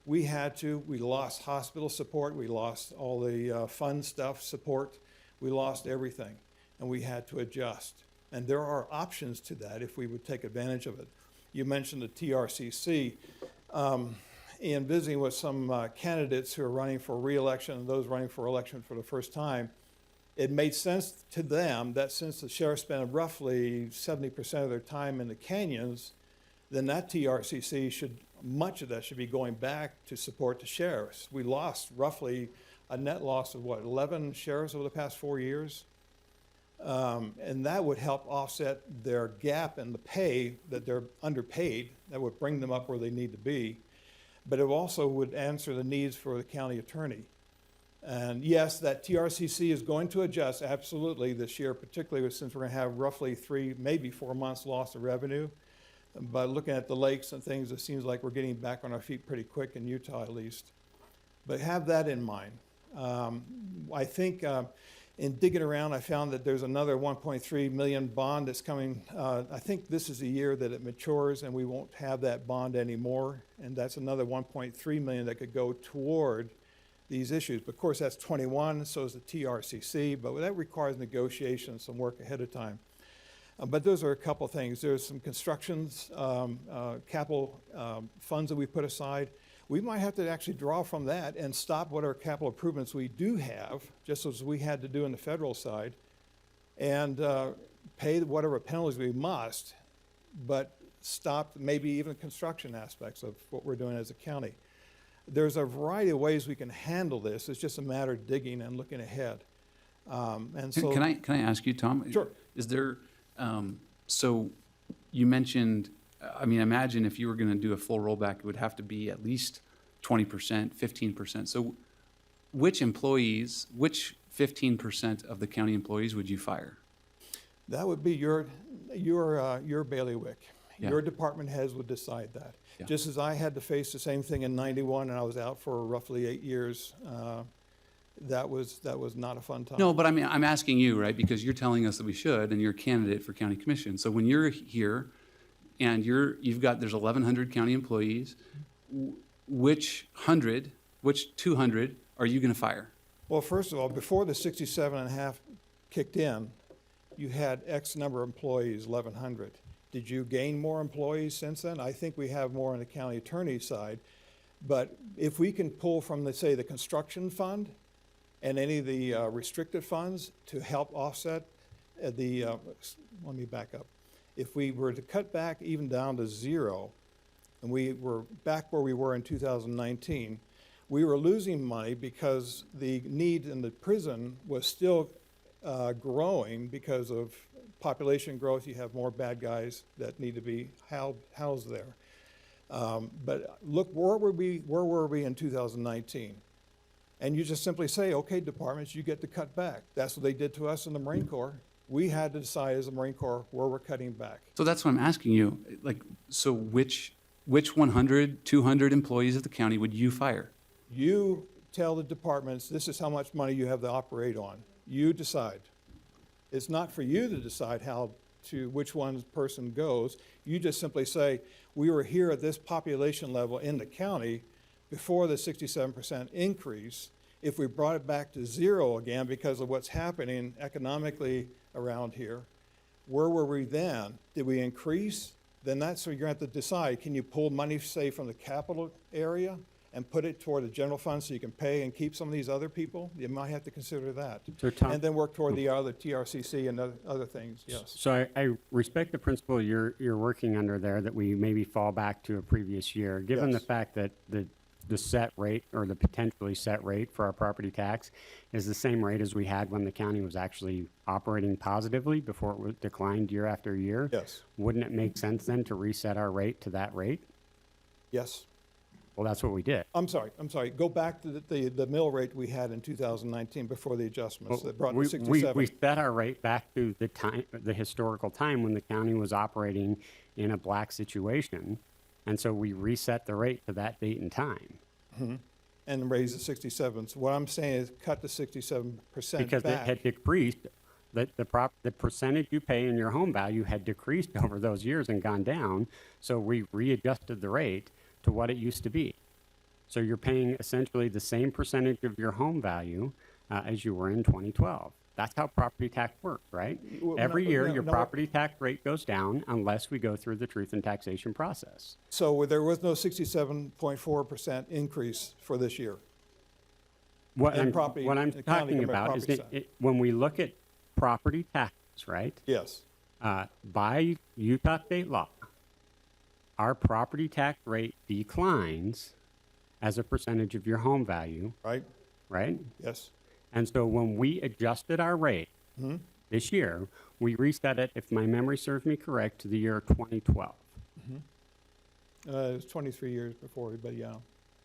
We lost hospital support, we lost all the fun stuff support, we lost everything, and we had to adjust. And there are options to that if we would take advantage of it. You mentioned the TRCC. In visiting with some candidates who are running for re-election and those running for election for the first time, it made sense to them that since the sheriffs spend roughly 70% of their time in the canyons, then that TRCC much of that should be going back to support the sheriffs. We lost roughly a net loss of 11 sheriffs over the past 4 years? And that would help offset their gap in the pay that they're underpaid. That would bring them up where they need to be. But it also would answer the needs for the county attorney. And yes, that TRCC is going to adjust absolutely this year, particularly since we're going to have roughly 3, maybe 4 months loss of revenue. But looking at the lakes and things, it seems like we're getting back on our feet pretty quick in Utah at least. But have that in mind. I think in digging around, I found that there's another 1.3 million bond that's coming. I think this is the year that it matures and we won't have that bond anymore. And that's another 1.3 million that could go toward these issues. But of course, that's 21, so is the TRCC, but that requires negotiation, some work ahead of time. But those are a couple things. There's some constructions, capital funds that we put aside. We might have to actually draw from that and stop whatever capital improvements we do have, just as we had to do in the federal side, and pay whatever penalties we must, but stop maybe even construction aspects of what we're doing as a county. There's a variety of ways we can handle this. It's just a matter of digging and looking ahead. And so, Can I ask you, Tom? Sure. Is there, so you mentioned, I mean, imagine if you were going to do a full rollback, it would have to be at least 20%, 15%. So which employees, which 15% of the county employees would you fire? that would be your bailiwick. Yeah. Your department heads would decide that. Yeah. Just as I had to face the same thing in '91 and I was out for roughly 8 years, that was not a fun time. No, but I mean, I'm asking you, right? Because you're telling us that we should, and you're a candidate for county commission. So when you're here and there's 1,100 county employees, which 200 are you going to fire? Well, first of all, before the 67.5 kicked in, you had X number of employees, 1,100. Did you gain more employees since then? I think we have more on the county attorney side. But if we can pull from, let's say, the construction fund and any of the restricted funds to help offset let me back up. If we were to cut back even down to zero, and we were back where we were in 2019, we were losing money because the need in the prison was still growing because of population growth. You have more bad guys that need to be housed there. But look, where were we in 2019? And you just simply say, okay, departments, you get to cut back. That's what they did to us in the Marine Corps. We had to decide as a Marine Corps where we're cutting back. So that's what I'm asking you, like, so which 100, 200 employees of the county would you fire? You tell the departments, this is how much money you have to operate on. You decide. It's not for you to decide which one person goes. You just simply say, we were here at this population level in the county before the 67% increase. If we brought it back to zero again because of what's happening economically around here, where were we then? Did we increase? Then that's what you're going to have to decide. Can you pull money, say, from the capital area and put it toward the general fund so you can pay and keep some of these other people? You might have to consider that. So Tom- And then work toward the other TRCC and other things, yes. So I respect the principle you're working under there, that we maybe fall back to a previous year, given the Yes. fact that the set rate, or the potentially set rate for our property tax is the same rate as we had when the county was actually operating positively before it declined year after year. Yes, Wouldn't it make sense then to reset our rate to that rate? yes. Well, that's what we did. I'm sorry. Go back to the mill rate we had in 2019 before the adjustments that brought it to 67. We set our rate back to the historical time when the county was operating in a black situation. And so we reset the rate to that date and time. And raise the 67. So what I'm saying is cut the 67% Because it back. had decreased, the percentage you pay in your home value had decreased over those years and gone down. So we readjusted the rate to what it used to be. So you're paying essentially the same percentage of your home value as you were in 2012. That's how property tax works, right? Well, Every no, year, no, your no. property tax rate goes down unless we go through the truth and taxation process. So there was no 67.4% increase for this year. What And I'm, property- what I'm the county talking government about is property that side. when we look at property taxes, right? Yes, By Utah state law, our property tax rate declines as a percentage of your home value, right? right? Yes. And so when we adjusted our rate this year, we reset it, if my memory serves me correct, to the year 2012. It was 23 years before, but yeah.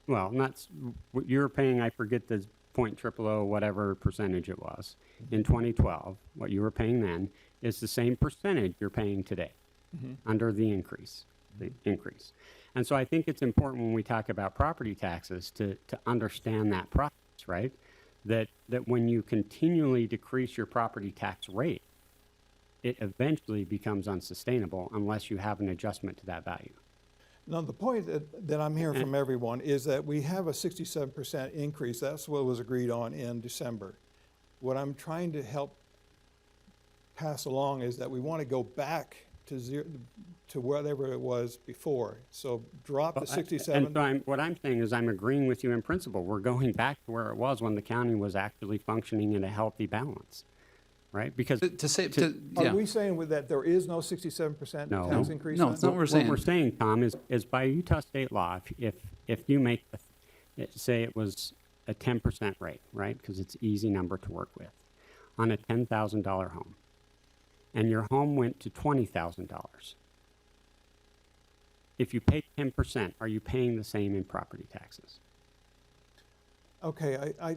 Well, not, what you're paying, I forget the .000 whatever percentage it was. In 2012, what you were paying then is the same percentage you're paying today under the increase. And so I think it's important when we talk about property taxes to understand that process, right? That when you continually decrease your property tax rate, it eventually becomes unsustainable unless you have an adjustment to that value. Now, the point that I'm hearing from everyone is that we have a 67% increase. That's what was agreed on in December. What I'm trying to help pass along is that we want to go back to zero, to whatever it was before. So drop the 67. And so what I'm saying is I'm agreeing with you in principle. We're going back to where it was when the county was actually functioning in a healthy balance, right? Because Are we saying with that there is no 67% No. tax increase? No, then? it's not what we're saying. What we're saying, Tom, is by Utah state law, if you make, say it was a 10% rate, right? Because it's an easy number to work with, on a $10,000 home, and your home went to $20,000. If you pay 10%, are you paying the same in property taxes? Okay, I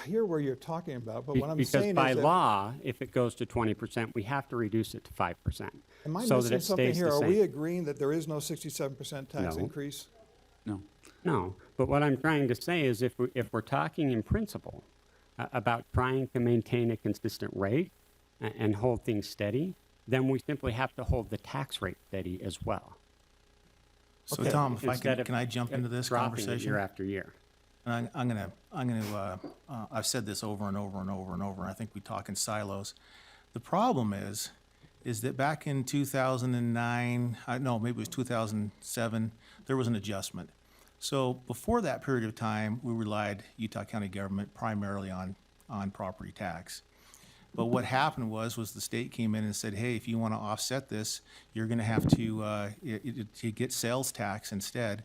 hear where you're talking about, but what I'm Because saying by is that, law, if it goes to 20%, we have to reduce it to 5%. am I so that missing it something stays here? the Are we same. agreeing that there is no 67% tax No. increase? No. No, but what I'm trying to say is if we're talking in principle about trying to maintain a consistent rate and hold things steady, then we simply have to hold the tax rate steady as well. So Okay. Tom, if I Instead can, of can I jump into this dropping it conversation? year after year. And I've said this over and over and over and over, and I think we talk in silos. The problem is that back in 2009, maybe it was 2007, there was an adjustment. So before that period of time, we relied, Utah County government, primarily on property tax. But what happened was the state came in and said, hey, if you want to offset this, you're going to have to get sales tax instead,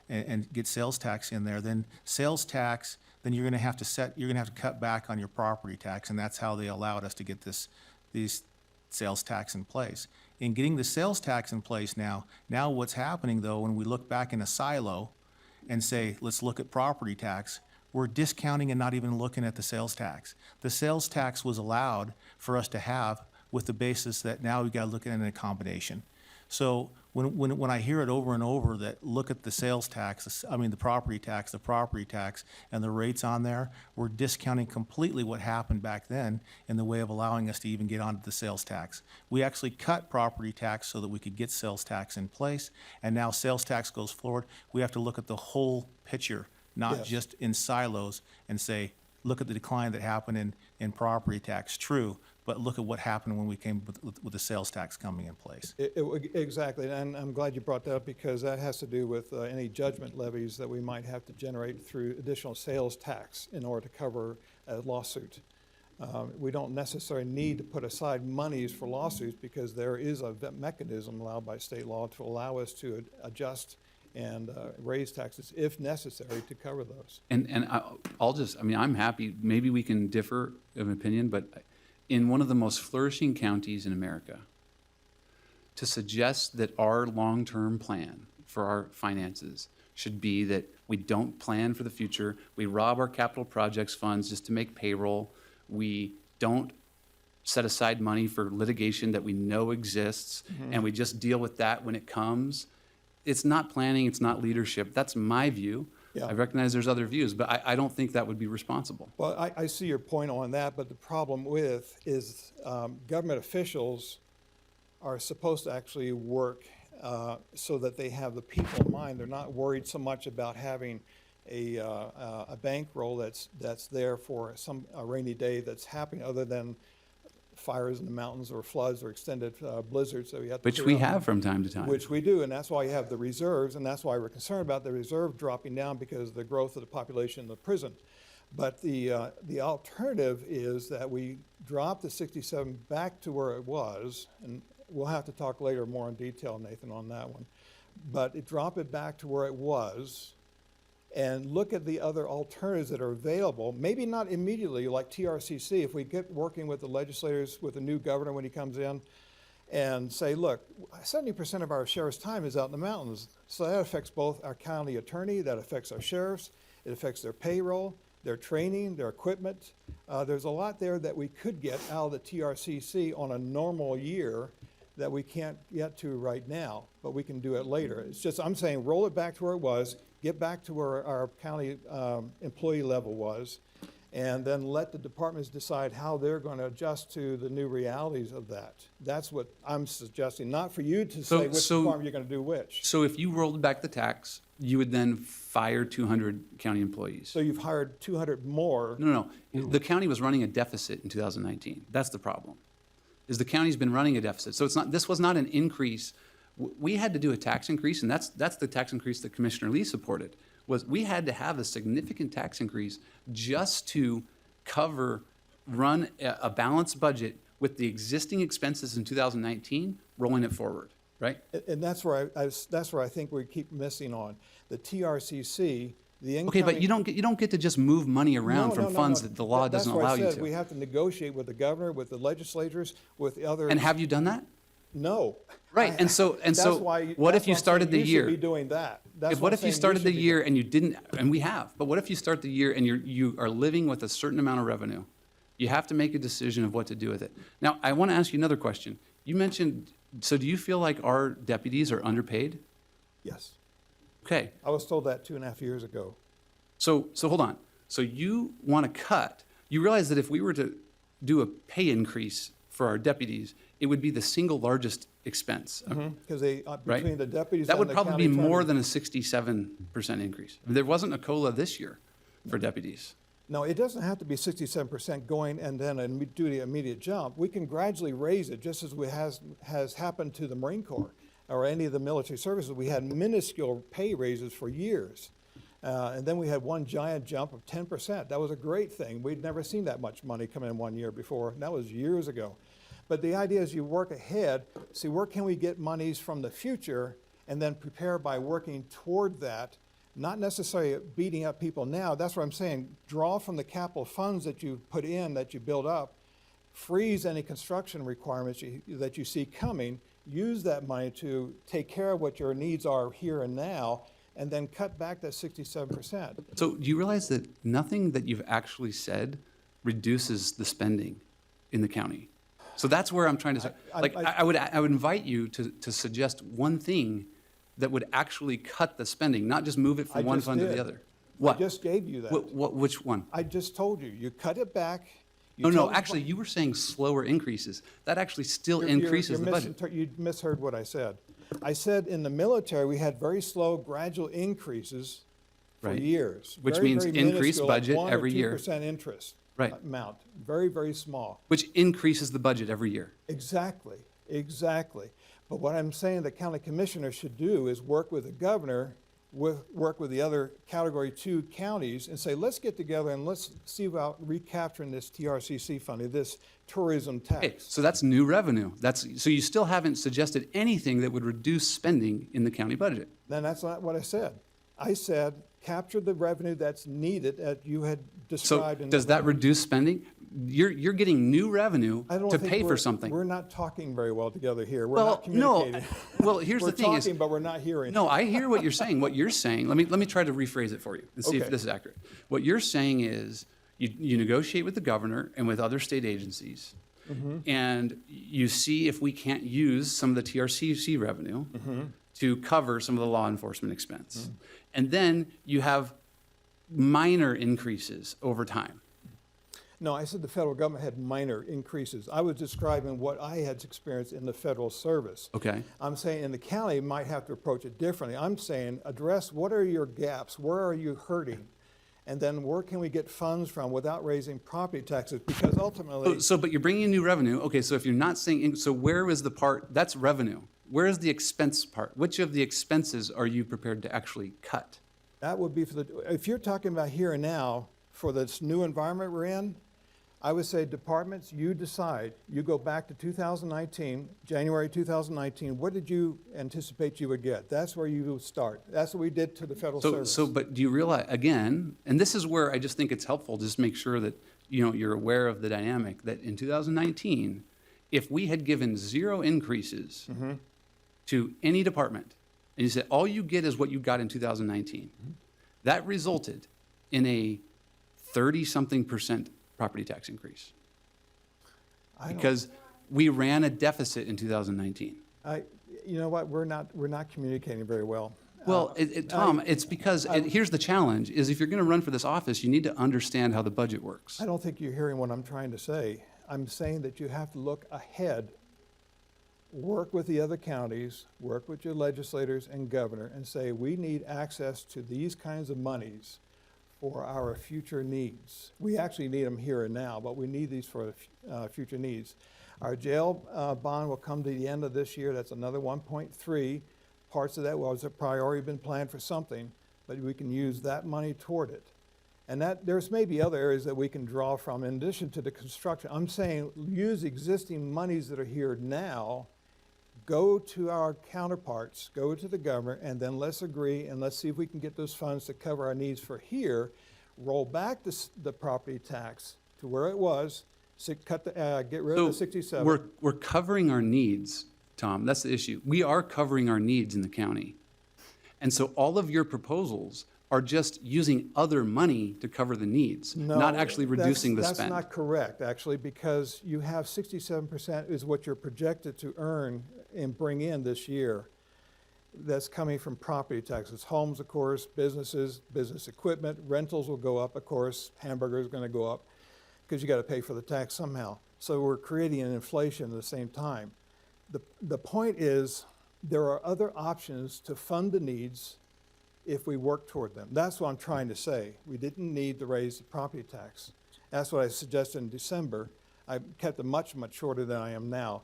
and get sales tax in there. Then sales tax, then you're going to have to cut back on your property tax, and that's how they allowed us to get these sales tax in place. In getting the sales tax in place now what's happening though, when we look back in a silo and say, let's look at property tax, we're discounting and not even looking at the sales tax. The sales tax was allowed for us to have with the basis that now we've got to look at it in a combination. So when I hear it over and over that look at the sales tax, the property tax, and the rates on there, we're discounting completely what happened back then in the way of allowing us to even get onto the sales tax. We actually cut property tax so that we could get sales tax in place, and now sales tax goes forward. We have to look at the whole picture, not Yes. just in silos, and say, look at the decline that happened in property tax, true, but look at what happened when we came with the sales tax coming in place. Exactly, and I'm glad you brought that up because that has to do with any judgment levies that we might have to generate through additional sales tax in order to cover a lawsuit. We don't necessarily need to put aside monies for lawsuits because there is a mechanism allowed by state law to allow us to adjust and raise taxes if necessary to cover those. And I'm happy, maybe we can differ of opinion, but in one of the most flourishing counties in America, to suggest that our long-term plan for our finances should be that we don't plan for the future, we rob our capital projects funds just to make payroll, we don't set aside money for litigation that we know exists, and we just deal with that when it comes. It's not planning, it's not leadership. That's my view. Yeah. I recognize there's other views, but I don't think that would be responsible. Well, I see your point on that, but the problem with is government officials are supposed to actually work so that they have the people in mind. They're not worried so much about having a bankroll that's there for a rainy day that's happening, other than fires in the mountains or floods or extended blizzards that we have to Which clear we up. have from time to time. Which we do, and that's why you have the reserves, and that's why we're concerned about the reserve dropping down because of the growth of the population in the prison. But the alternative is that we drop the 67 back to where it was, and we'll have to talk later more in detail, Nathan, on that one. But drop it back to where it was and look at the other alternatives that are available, maybe not immediately like TRCC. If we get working with the legislators, with the new governor when he comes in, and say, look, 70% of our sheriff's time is out in the mountains. So that affects both our county attorney, that affects our sheriffs, it affects their payroll, their training, their equipment. There's a lot there that we could get out of the TRCC on a normal year that we can't get to right now, but we can do it later. It's just, I'm saying, roll it back to where it was, get back to where our county employee level was, and then let the departments decide how they're going to adjust to the new realities of that. That's what I'm suggesting, not for you to say which department you're going to do which. So if you rolled back the tax, you would then fire 200 county employees. So you've hired 200 more. No. The county was running a deficit in 2019. That's the problem, is the county's been running a deficit. So this was not an increase. We had to do a tax increase, and that's the tax increase that Commissioner Lee supported, was we had to have a significant tax increase just to run a balanced budget with the existing expenses in 2019, rolling it forward, right? And that's where I think we keep missing on. The TRCC, the incoming. Okay, but you don't get to just move money around No, from no, funds no. that the law doesn't allow you That's to. why I said we have to negotiate with the governor, with the legislators, with the other. And have you done that? No. Right, and so what if you started the year? You should be doing that. That's What I'm if you saying started the should be year doing. and you didn't, and we have, but what if you start the year and you are living with a certain amount of revenue? You have to make a decision of what to do with it. Now, I want to ask you another question. You mentioned, so do you feel like our deputies are underpaid? Yes. Okay, I was told that 2.5 years ago. so hold on. So you want to cut, you realize that if we were to do a pay increase for our deputies, it would be the single largest expense. Because they, Right. between the deputies That and would the probably county be more attorney- than a 67% increase. There wasn't a COLA this year for deputies. No, it doesn't have to be 67% going and then do the immediate jump. We can gradually raise it, just as has happened to the Marine Corps or any of the military services. We had minuscule pay raises for years. And then we had one giant jump of 10%. That was a great thing. We'd never seen that much money come in 1 year before. And that was years ago. But the idea is you work ahead, see where can we get monies from the future, and then prepare by working toward that, not necessarily beating up people now. That's what I'm saying. Draw from the capital funds that you put in, that you build up, freeze any construction requirements that you see coming, use that money to take care of what your needs are here and now, and then cut back that 67%. So do you realize that nothing that you've actually said reduces the spending in the county? So that's where I'm trying to say, like, I would invite you to suggest one thing that would actually cut the spending, not just move it I from one just fund to did. the other. I What? just gave you that. Which one? I just told you, you cut it back. you No, tell no, the actually, you were saying slower increases. That actually still You're- you're- increases the you're budget. You misheard what I said. I said in the military, we had very slow, gradual increases for Right. years. Which Very, means very increased minuscule, like budget 1 or every year. 2% interest Right. amount. Very, very small. Which increases the budget every year. Exactly, exactly. But what I'm saying the county commissioner should do is work with the governor, work with the other Category 2 counties and say, let's get together and let's see about recapturing this TRCC funding, this tourism Okay, tax. so that's new revenue. So you still haven't suggested anything that would reduce spending in the county budget. Then that's not what I said. I said, capture the revenue that's needed that you had So described. in does the- that reduce spending? You're getting new revenue I don't to think pay for we're- something. We're not talking very well together here. We're Well, not no, communicating. well, here's the thing We're is, talking, but we're not hearing. no, I hear what you're saying. What you're saying, let me try to rephrase it for you and see if Okay. this is accurate. What you're saying is you negotiate with the governor and with other state agencies, Mm-hmm. and you see if we can't use some of the TRCC revenue Mm-hmm. to cover some of the law enforcement expense. And then you have minor increases over time. No, I said the federal government had minor increases. I was describing what I had experienced in the federal service. Okay? I'm saying in the county might have to approach it differently. I'm saying address what are your gaps? Where are you hurting? And then where can we get funds from without raising property taxes? Because ultimately, But you're bringing in new revenue. Okay, so if you're not saying, so where is the part, that's revenue. Where is the expense part? Which of the expenses are you prepared to actually cut? that would be for the, if you're talking about here and now, for this new environment we're in, I would say departments, you decide. You go back to 2019, January 2019, what did you anticipate you would get? That's where you would start. That's what we did to the federal service. But do you realize, again, and this is where I just think it's helpful, just make sure that, you're aware of the dynamic, that in 2019, if we had given zero increases to any department, and you said, all you get is what you got in 2019, that resulted in a 30-something% property tax increase. I don't- Because we ran a deficit in 2019. You know what, we're not communicating very well. Well, Tom, it's because, here's the challenge, is if you're going to run for this office, you need to understand how the budget works. I don't think you're hearing what I'm trying to say. I'm saying that you have to look ahead, work with the other counties, work with your legislators and governor, and say, we need access to these kinds of monies for our future needs. We actually need them here and now, but we need these for future needs. Our jail bond will come to the end of this year. That's another 1.3. Parts of that was a priority, been planned for something, but we can use that money toward it. And that, there's maybe other areas that we can draw from in addition to the construction. I'm saying use existing monies that are here now, go to our counterparts, go to the governor, and then let's agree and let's see if we can get those funds to cover our needs for here, roll back the property tax to where it was, get rid of the 67. We're covering our needs, Tom. That's the issue. We are covering our needs in the county. And so all of your proposals are just using other money to cover the needs, not actually reducing the spend. That's not correct, actually, because you have 67% is what you're projected to earn and bring in this year. That's coming from property taxes, homes, of course, businesses, business equipment, rentals will go up, of course, hamburger is going to go up because you got to pay for the tax somehow. So we're creating an inflation at the same time. The point is there are other options to fund the needs if we work toward them. That's what I'm trying to say. We didn't need to raise the property tax. That's what I suggested in December. I kept it much, much shorter than I am now.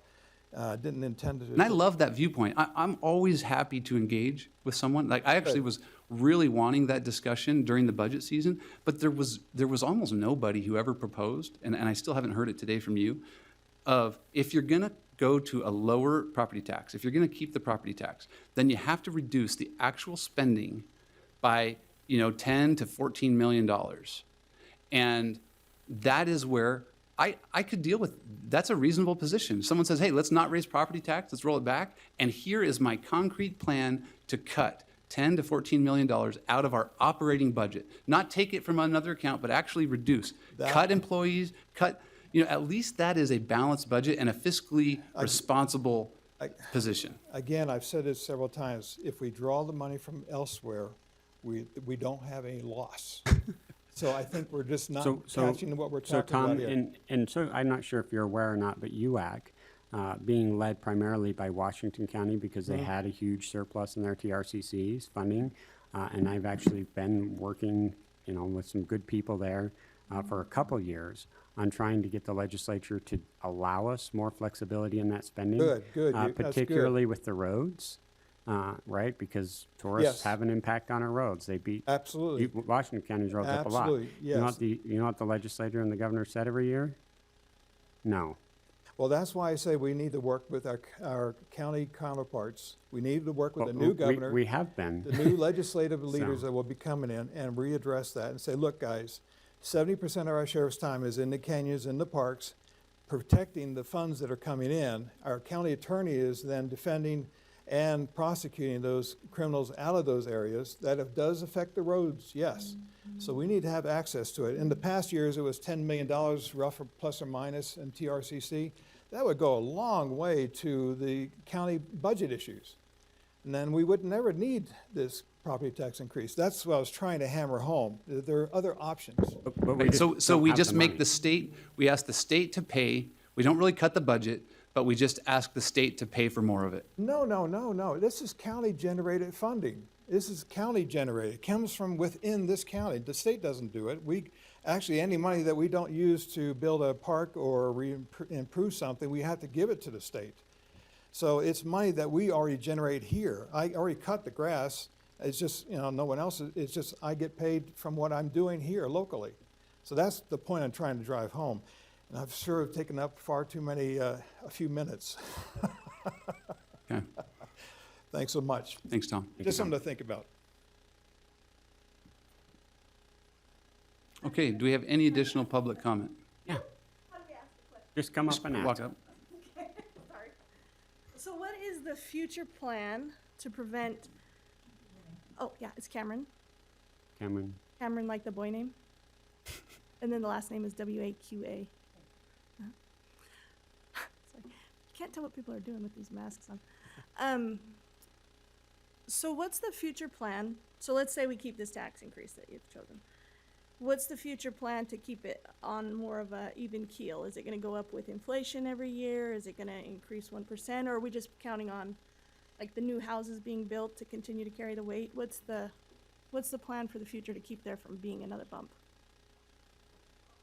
Didn't intend to. And I love that viewpoint. I'm always happy to engage with someone. Like, I actually was really wanting that discussion during the budget season, but there was almost nobody who ever proposed, and I still haven't heard it today from you, of if you're going to go to a lower property tax, if you're going to keep the property tax, then you have to reduce the actual spending by, $10 to $14 million. And that is where I could deal with, that's a reasonable position. Someone says, hey, let's not raise property tax, let's roll it back, and here is my concrete plan to cut $10 to $14 million out of our operating budget. Not take it from another account, but actually reduce. Cut employees, cut, at least that is a balanced budget and a fiscally responsible position. Again, I've said this several times, if we draw the money from elsewhere, we don't have any loss. So I think we're just not catching what we're So talking about Tom, here. and so I'm not sure if you're aware or not, but UAC, being led primarily by Washington County because they had a huge surplus in their TRCC's funding. And I've actually been working, with some good people there for a couple years on trying to get the legislature to allow us more flexibility in that spending. Good. That's good. Particularly with the roads, right? Because tourists Yes. have an impact on our roads. They beat Absolutely. Washington County's roads up a lot. Absolutely, yes. You know what the legislature and the governor said every year? No. Well, that's why I say we need to work with our county counterparts. We need to work with the Well, new governor. We have been. The new legislative leaders So- that will be coming in and readdress that and say, look, guys, 70% of our sheriff's time is in the canyons, in the parks, protecting the funds that are coming in. Our county attorney is then defending and prosecuting those criminals out of those areas. That does affect the roads, yes. So we need to have access to it. In the past years, it was $10 million, rough or plus or minus, in TRCC. That would go a long way to the county budget issues. And then we would never need this property tax increase. That's what I was trying to hammer home. There are other options. But we Right, just so don't we have just the make money. the state, we ask the state to pay, we don't really cut the budget, but we just ask the state to pay for more of it. No. This is county-generated funding. This is county-generated. It comes from within this county. The state doesn't do it. Actually, any money that we don't use to build a park or improve something, we have to give it to the state. So it's money that we already generate here. I already cut the grass. It's just, no one else, it's just I get paid from what I'm doing here locally. So that's the point I'm trying to drive home. And I've sure taken up far too many, a few minutes. Okay, Thanks so much. thanks, Tom. Just something to think about. Okay, do we have any additional public comment? Yeah. Just come up and Walk ask. up. Sorry. So what is the future plan to prevent, oh, yeah, it's Cameron. Cameron. Cameron, like the boy name. And then the last name is W-A-Q-A. Sorry. You can't tell what people are doing with these masks on. So what's the future plan? So let's say we keep this tax increase that you've chosen. What's the future plan to keep it on more of a even keel? Is it gonna go up with inflation every year? Is it gonna increase 1%? Or are we just counting on, like, the new houses being built to continue to carry the weight? What's the plan for the future to keep there from being another bump?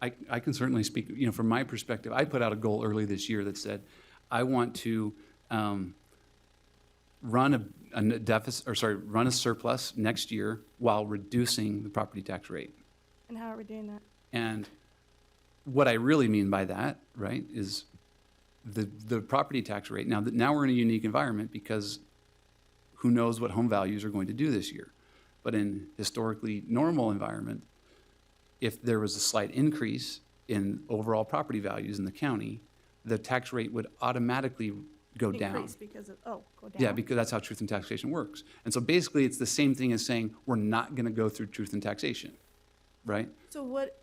I can certainly speak, from my perspective, I put out a goal early this year that said, I want to run run a surplus next year while reducing the property tax rate. And how are we doing that? And what I really mean by that, right, is the property tax rate. Now we're in a unique environment because who knows what home values are going to do this year. But in historically normal environment, if there was a slight increase in overall property values in the county, the tax rate would automatically go down. Increase because of, go down? Yeah, because that's how truth and taxation works. And so basically, it's the same thing as saying, we're not going to go through truth and taxation, right? So what,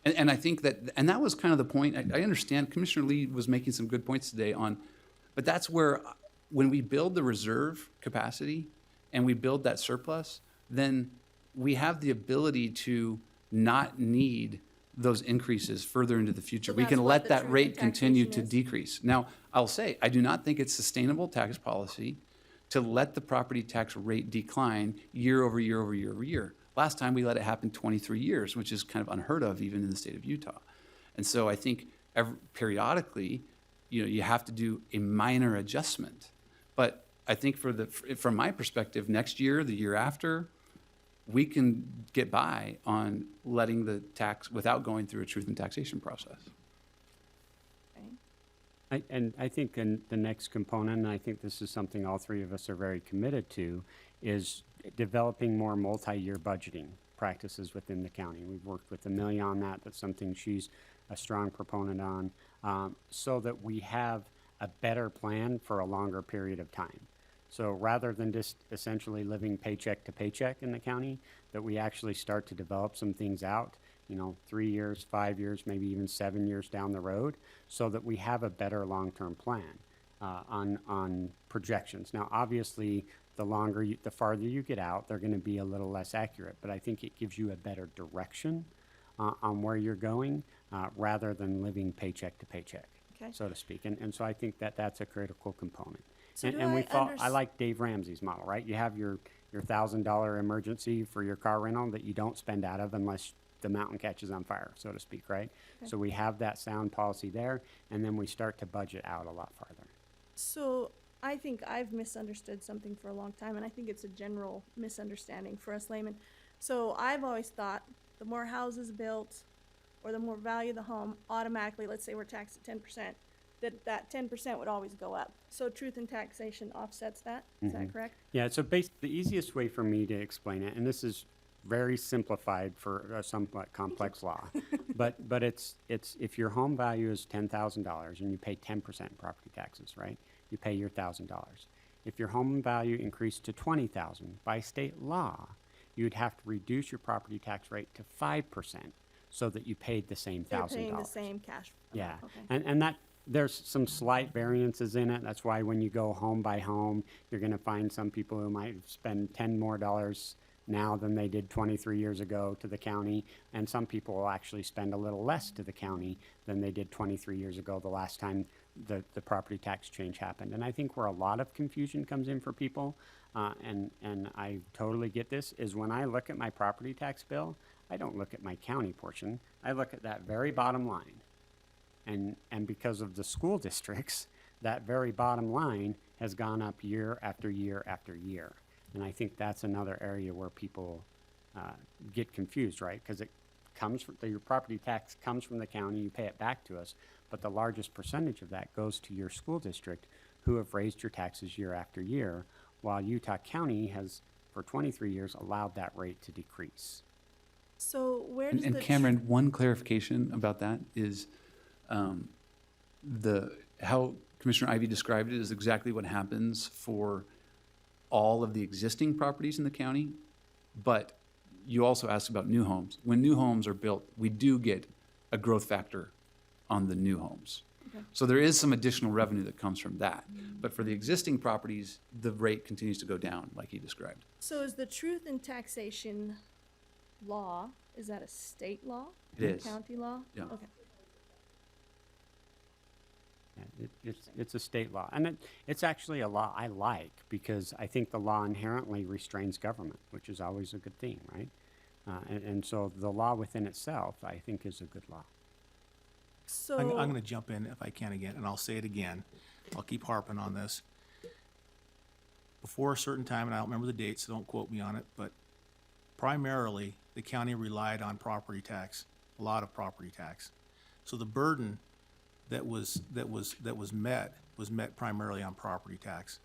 And I think and that was kind of the point. I understand Commissioner Lee was making some good points today but that's where, when we build the reserve capacity and we build that surplus, then we have the ability to not need those increases further into the future. So We can that's what let the that truth rate and continue to taxation is? decrease. Now, I'll say, I do not think it's sustainable tax policy to let the property tax rate decline year over year over year over year. Last time, we let it happen 23 years, which is kind of unheard of even in the state of Utah. And so I think periodically, you have to do a minor adjustment. But I think from my perspective, next year, the year after, we can get by on letting the tax without going through a truth and taxation process. I think the next component, and I think this is something all three of us are very committed to, is developing more multi-year budgeting practices within the county. We've worked with Amelia on that. That's something she's a strong proponent on, so that we have a better plan for a longer period of time. So rather than just essentially living paycheck to paycheck in the county, that we actually start to develop some things out, 3 years, 5 years, maybe even 7 years down the road, so that we have a better long-term plan on projections. Now, obviously, the farther you get out, they're going to be a little less accurate, but I think it gives you a better direction on where you're going rather than living paycheck to paycheck, Okay. so to speak. And so I think that that's a critical component. So do And we I thought, I unders- like Dave Ramsey's model, right? You have your $1,000 emergency for your car rental that you don't spend out of unless the mountain catches on fire, so to speak, right? Okay. So we have that sound policy there, and then we start to budget out a lot farther. So I think I've misunderstood something for a long time, and I think it's a general misunderstanding for us laymen. So I've always thought the more houses built or the more value of the home, automatically, let's say we're taxed at 10%, that 10% would always go up. So truth in taxation offsets that. Is that correct? Yeah, so the easiest way for me to explain it, and this is very simplified for a somewhat complex law, but it's if your home value is $10,000 and you pay 10% property taxes, right? You pay your $1,000. If your home value increased to $20,000 by state law, you'd have to reduce your property tax rate to 5% so that you paid the same They're $1,000. paying the same cash. Yeah, Okay. and that, there's some slight variances in it. That's why when you go home by home, you're gonna find some people who might spend $10 more now than they did 23 years ago to the county, and some people will actually spend a little less to the county than they did 23 years ago, the last time the property tax change happened. And I think where a lot of confusion comes in for people, and I totally get this, is when I look at my property tax bill, I don't look at my county portion. I look at that very bottom line. And because of the school districts, that very bottom line has gone up year after year after year. And I think that's another area where people get confused, right? Because it comes from, your property tax comes from the county, you pay it back to us, but the largest percentage of that goes to your school district, who have raised your taxes year after year, while Utah County has, for 23 years, allowed that rate to decrease. So where does And the Cameron, one clarification about that is, how Commissioner Ivy described it is exactly what happens for all of the existing properties in the county. But you also asked about new homes. When new homes are built, we do get a growth factor on the new homes. Okay. So there is some additional revenue that comes from that. But for the existing properties, the rate continues to go down, like he described. So is the truth in taxation law, is that a state law? It is. County law? Yeah. Okay. Yeah, it's a state law, and it's actually a law I like, because I think the law inherently restrains government, which is always a good thing, right? And so the law within itself, I think, is a good law. So. I'm going to jump in if I can again, and I'll say it again. I'll keep harping on this. Before a certain time, and I don't remember the date, so don't quote me on it, but primarily the county relied on property tax, a lot of property tax. So the burden that was met primarily on property tax.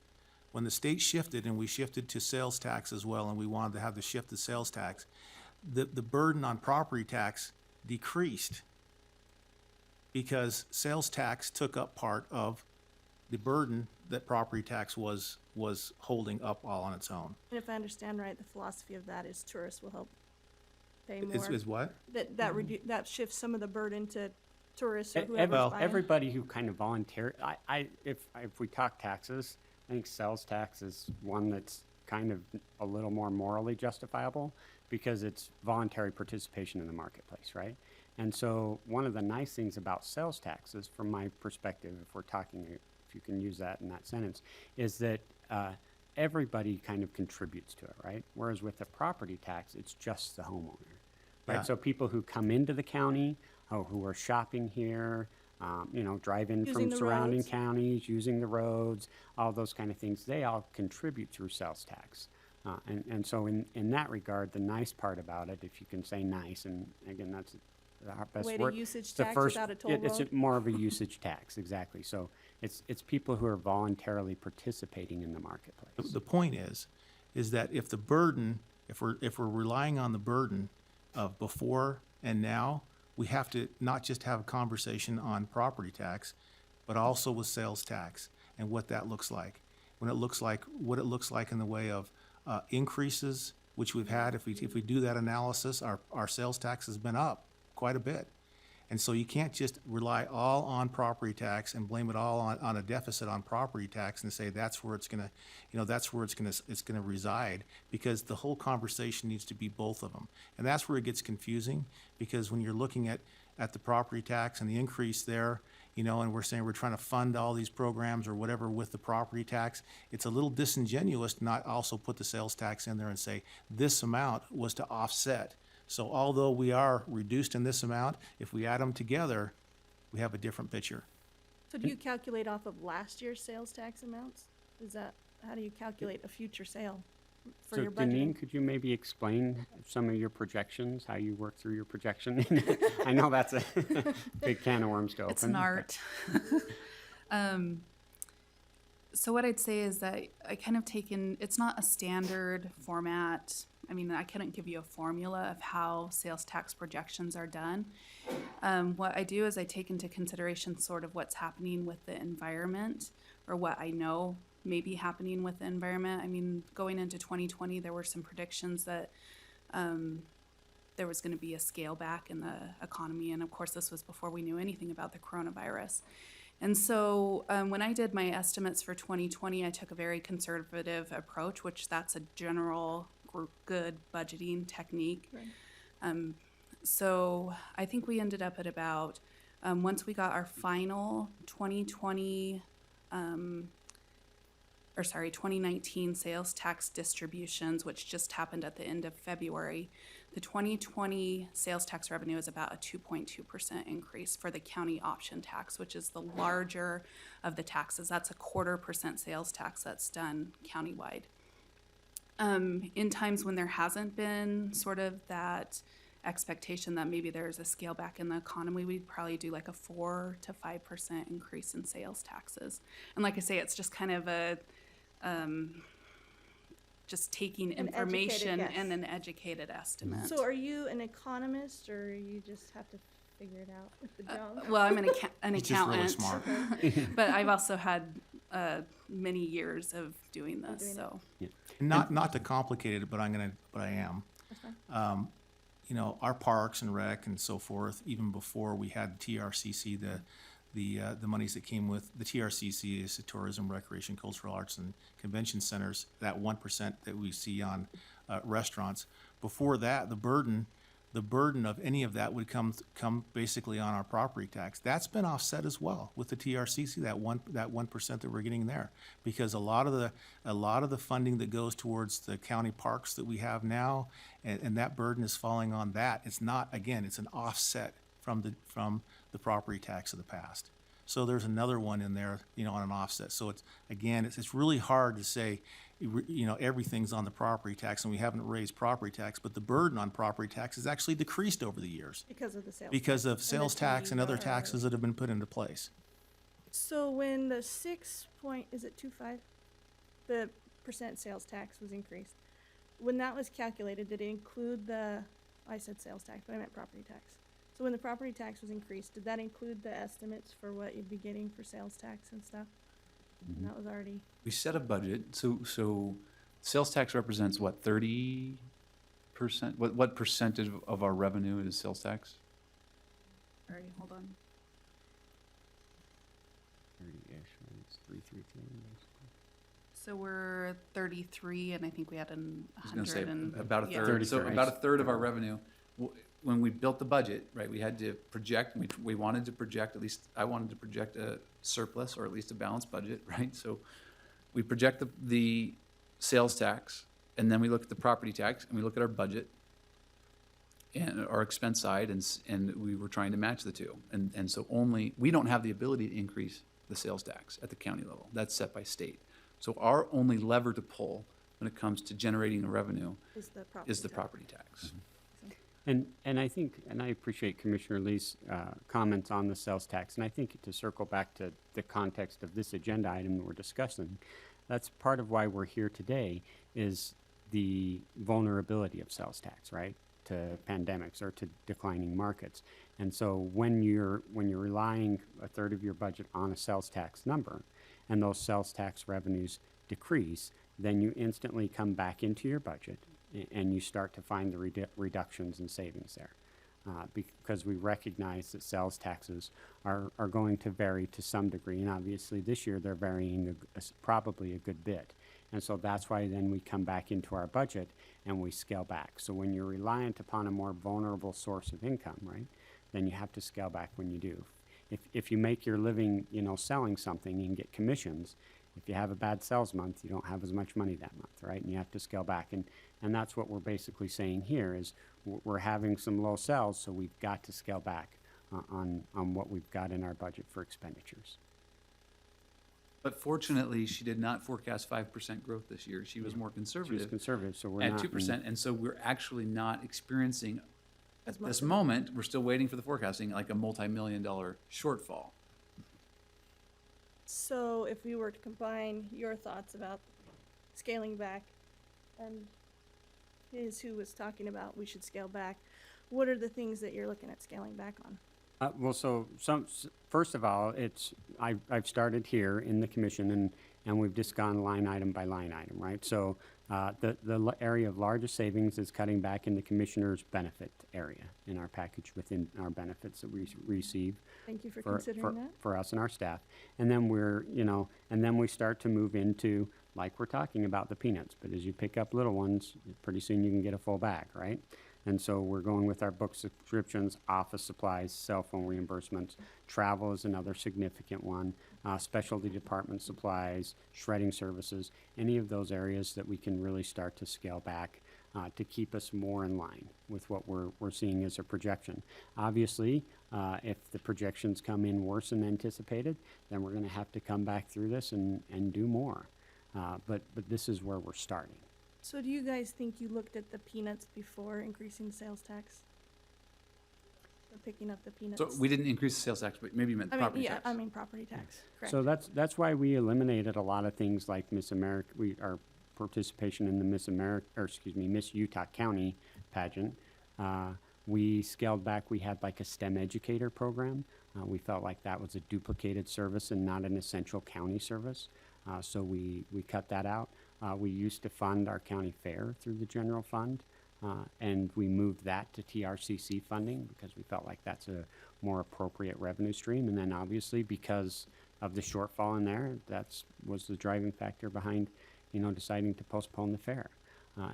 When the state shifted and we shifted to sales tax as well, and we wanted to have the shift to sales tax, the burden on property tax decreased because sales tax took up part of the burden that property tax was holding up all on its own. And if I understand right, the philosophy of that is tourists will help pay more. Is what? That shifts some of the burden to tourists or E- whoever's well, buying. everybody who kind of volunteer, if we talk taxes, I think sales tax is one that's kind of a little more morally justifiable, because it's voluntary participation in the marketplace, right? And so one of the nice things about sales taxes, from my perspective, if we're talking, if you can use that in that sentence, is that everybody kind of contributes to it, right? Whereas with the property tax, it's just the homeowner, right? Yeah. So people who come into the county, who are shopping here, drive in Using from the surrounding roads. counties, using the roads, all those kind of things, they all contribute through sales tax. And so in that regard, the nice part about it, if you can say nice, and again, that's our best Way to word. usage it's the tax first- without a toll It's road. more of a usage tax, exactly. So it's people who are voluntarily participating in the marketplace. The point is that if the burden, if we're relying on the burden of before and now, we have to not just have a conversation on property tax, but also with sales tax and what that looks like. when it looks like, what it looks like in the way of increases, which we've had, if we do that analysis, our sales tax has been up quite a bit. And so you can't just rely all on property tax and blame it all on a deficit on property tax and say that's where it's gonna, that's where it's gonna reside, because the whole conversation needs to be both of them. And that's where it gets confusing, because when you're looking at the property tax and the increase there, and we're saying we're trying to fund all these programs or whatever with the property tax, it's a little disingenuous to not also put the sales tax in there and say this amount was to offset. So although we are reduced in this amount, if we add them together, we have a different picture. So do you calculate off of last year's sales tax amounts? How do you calculate a future sale for So your Deneen, budgeting? could you maybe explain some of your projections, how you work through your projection? I know that's a big can of worms to open. It's an art. So what I'd say is that I kind of it's not a standard format. I mean, I couldn't give you a formula of how sales tax projections are done. What I do is I take into consideration sort of what's happening with the environment, or what I know may be happening with the environment. I mean, going into 2020, there were some predictions that there was going to be a scale back in the economy. And of course, this was before we knew anything about the coronavirus. And so when I did my estimates for 2020, I took a very conservative approach, which that's a general good budgeting technique. Right. So I think we ended up at about, once we got our final 2019 sales tax distributions, which just happened at the end of February, the 2020 sales tax revenue is about a 2.2% increase for the county option tax, which is the larger of the taxes. That's a 0.25% sales tax that's done countywide. In times when there hasn't been sort of that expectation that maybe there's a scale back in the economy, we'd probably do like a 4 to 5% increase in sales taxes. And like I say, it's just kind of a just taking An educated information guess. and an educated estimate. So are you an economist, or you just have to figure it out with the job? Well, I'm an He's just really accountant, smart. but I've also had many years of doing this. doing it. So Not to complicate it, but I am. That's fine. Our parks and rec and so forth, even before we had TRCC, the monies that came with the TRCC is the Tourism, Recreation, Cultural Arts, and Convention Centers, that 1% that we see on restaurants. Before that, the burden of any of that would come basically on our property tax. That's been offset as well with the TRCC, that 1% that we're getting there, because a lot of the funding that goes towards the county parks that we have now, and that burden is falling on that. It's not, again, it's an offset from the property tax of the past. So there's another one in there, on an offset. So it's really hard to say, everything's on the property tax, and we haven't raised property tax, but the burden on property tax has actually decreased over the years Because of the sales. because tax of sales the tax and other TDR. taxes that have been put into place. So when the 6.25, the percent sales tax was increased, when that was calculated, did it include I said sales tax, but I meant property tax. So when the property tax was increased, did that include the estimates for what you'd be getting for sales tax and stuff? And that was already, We set a budget, so sales tax represents what, 30%? What percentage of our revenue is sales tax? sorry, hold on. 30-ish, right? It's 332, basically. So we're 33, and I think we had I was gonna say 100 and about a yeah. third, so 33. about a third of our revenue. When we built the budget, right, we had to project, we wanted to project, at least I wanted to project a surplus or at least a balanced budget, right? So we project the sales tax, and then we look at the property tax, and we look at our budget and our expense side, and we were trying to match the two. And so we don't have the ability to increase the sales tax at the county level. That's set by state. So our only lever to pull when it comes to generating the revenue is the property is the tax. property tax. And I think, and I appreciate Commissioner Lee's comments on the sales tax, and I think to circle back to the context of this agenda item that we're discussing, that's part of why we're here today, is the vulnerability of sales tax, right, to pandemics or to declining markets. And so when you're relying a third of your budget on a sales tax number, and those sales tax revenues decrease, then you instantly come back into your budget and you start to find the reductions and savings there. Because we recognize that sales taxes are going to vary to some degree, and obviously this year they're varying probably a good bit. And so that's why then we come back into our budget and we scale back. So when you're reliant upon a more vulnerable source of income, right, then you have to scale back when you do. If you make your living, selling something and get commissions, if you have a bad sales month, you don't have as much money that month, right? And you have to scale back. And that's what we're basically saying here is we're having some low sales, so we've got to scale back on what we've got in our budget for expenditures. But fortunately, she did not forecast 5% growth this year. She was more She was conservative conservative, so we're at not. 2%. And so we're actually not experiencing, As at much this of it. moment, we're still waiting for the forecasting, like a multi-million-dollar shortfall. So if we were to combine your thoughts about scaling back and who was talking about we should scale back, what are the things that you're looking at scaling back on? Well, so first of all, I've started here in the commission and we've just gone line item by line item, right? So the area of largest savings is cutting back in the commissioner's benefit area in our package within our benefits that we receive. Thank you for considering that. For us and our staff. And then and then we start to move into, like we're talking about the peanuts, but as you pick up little ones, pretty soon you can get a full bag, right? And so we're going with our book subscriptions, office supplies, cell phone reimbursements. Travel is another significant one. Specialty department supplies, shredding services, any of those areas that we can really start to scale back to keep us more in line with what we're seeing as a projection. Obviously, if the projections come in worse than anticipated, then we're going to have to come back through this and do more. But this is where we're starting. So do you guys think you looked at the peanuts before increasing the sales tax? Or picking up the peanuts? So we didn't increase the sales tax, but maybe you meant I mean, property yeah, tax. I mean property tax, correct. So that's why we eliminated a lot of things like Miss America, our participation in the Miss Utah County pageant. We scaled back, we had like a STEM educator program. We felt like that was a duplicated service and not an essential county service. So we cut that out. We used to fund our county fair through the general fund, and we moved that to TRCC funding because we felt like that's a more appropriate revenue stream. And then obviously because of the shortfall in there, was the driving factor behind, deciding to postpone the fair.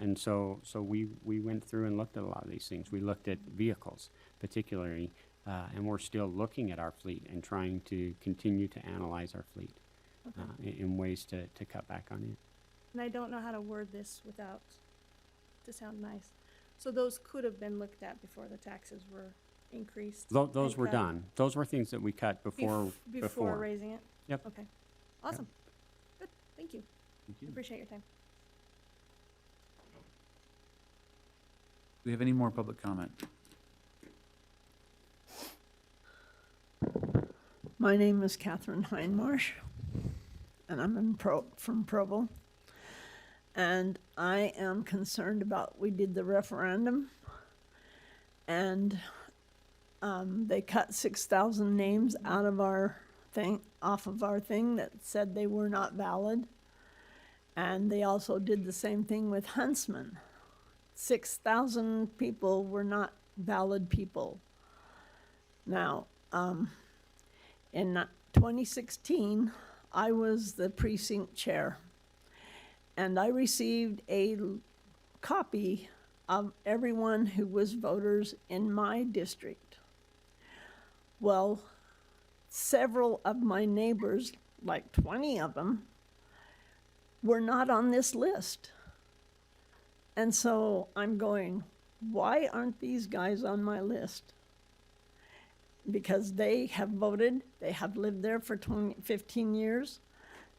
And so we went through and looked at a lot of these things. We looked at vehicles particularly, and we're still looking at our fleet and trying to continue to analyze our fleet in ways to cut back on it. And I don't know how to word this to sound nice. So those could have been looked at before the taxes were increased? Those and were cut done. Those were things that we cut before. Before raising it? Yep. Okay, awesome. Good, thank you. Thank you. Appreciate your time. Do we have any more public comment? My name is Catherine Hindmarsh, and I'm from Provo. And I am concerned about, we did the referendum, and they cut 6,000 names out of off of our thing that said they were not valid. And they also did the same thing with Huntsman. 6,000 people were not valid people. Now, in 2016, I was the precinct chair, and I received a copy of everyone who was voters in my district. Well, several of my neighbors, like 20 of them, were not on this list. And so I'm going, why aren't these guys on my list? Because they have voted, they have lived there for 15 years.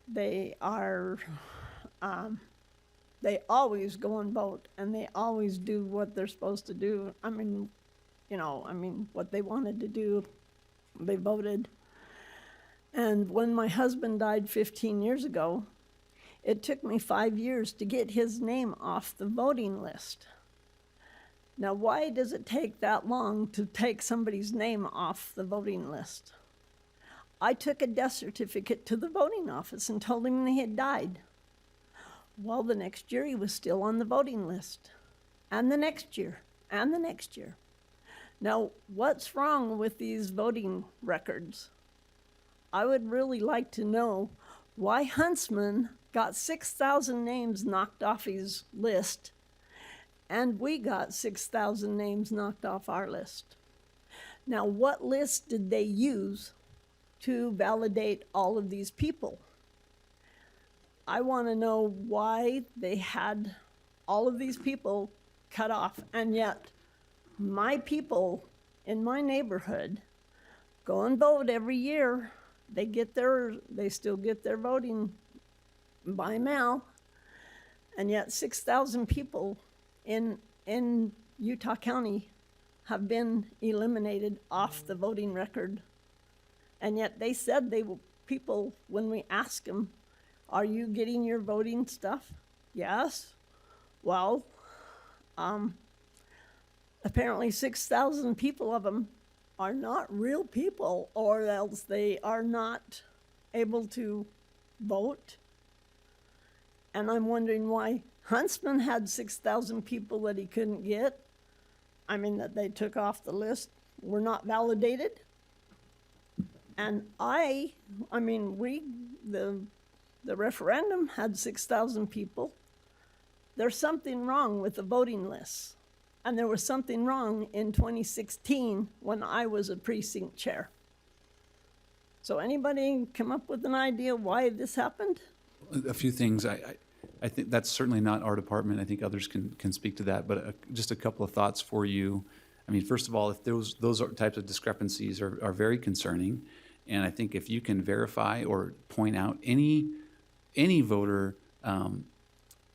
They are, they always go and vote, and they always do what they're supposed to do. I mean, what they wanted to do, they voted. And when my husband died 15 years ago, it took me 5 years to get his name off the voting list. Now, why does it take that long to take somebody's name off the voting list? I took a death certificate to the voting office and told him he had died. Well, the next year he was still on the voting list, and the next year, and the next year. Now, what's wrong with these voting records? I would really like to know why Huntsman got 6,000 names knocked off his list, and we got 6,000 names knocked off our list. Now, what list did they use to validate all of these people? I want to know why they had all of these people cut off, and yet my people in my neighborhood go and vote every year. They still get their voting by mail, and yet 6,000 people in Utah County have been eliminated off the voting record. And yet they said people, when we asked them, are you getting your voting stuff? Yes. Well, apparently 6,000 people of them are not real people, or else they are not able to vote. And I'm wondering why Huntsman had 6,000 people that he couldn't get. I mean, that they took off the list, were not validated. And the referendum had 6,000 people. There's something wrong with the voting lists. And there was something wrong in 2016 when I was a precinct chair. So anybody come up with an idea why this happened? A few things. I think that's certainly not our department. I think others can speak to that, but just a couple of thoughts for you. I mean, first of all, if those types of discrepancies are very concerning, and I think if you can verify or point out any voter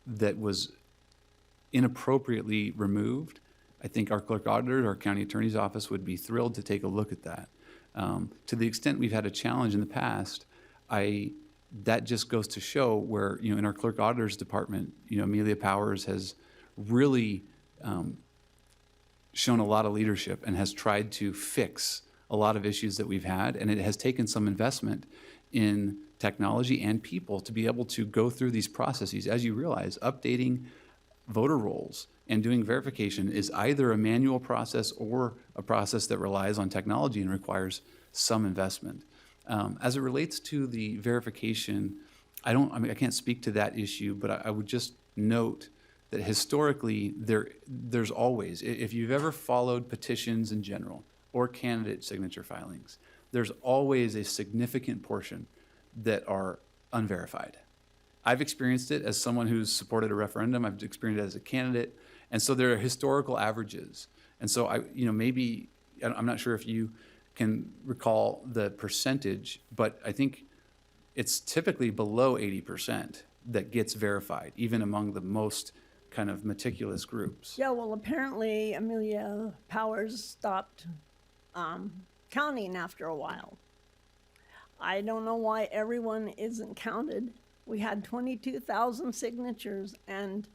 that was inappropriately removed, I think our clerk auditor, our county attorney's office would be thrilled to take a look at that. To the extent we've had a challenge in the past, that just goes to show where, in our clerk auditor's department, Amelia Powers has really shown a lot of leadership and has tried to fix a lot of issues that we've had, and it has taken some investment in technology and people to be able to go through these processes. As you realize, updating voter rolls and doing verification is either a manual process or a process that relies on technology and requires some investment. As it relates to the verification, I can't speak to that issue, but I would just note that historically there's always, if you've ever followed petitions in general or candidate signature filings, there's always a significant portion that are unverified. I've experienced it as someone who's supported a referendum. I've experienced it as a candidate. And so there are historical averages. And so I'm not sure if you can recall the percentage, but I think it's typically below 80% that gets verified, even among the most kind of meticulous groups. Yeah, well, apparently Amelia Powers stopped counting after a while. I don't know why everyone isn't counted. We had 22,000 signatures and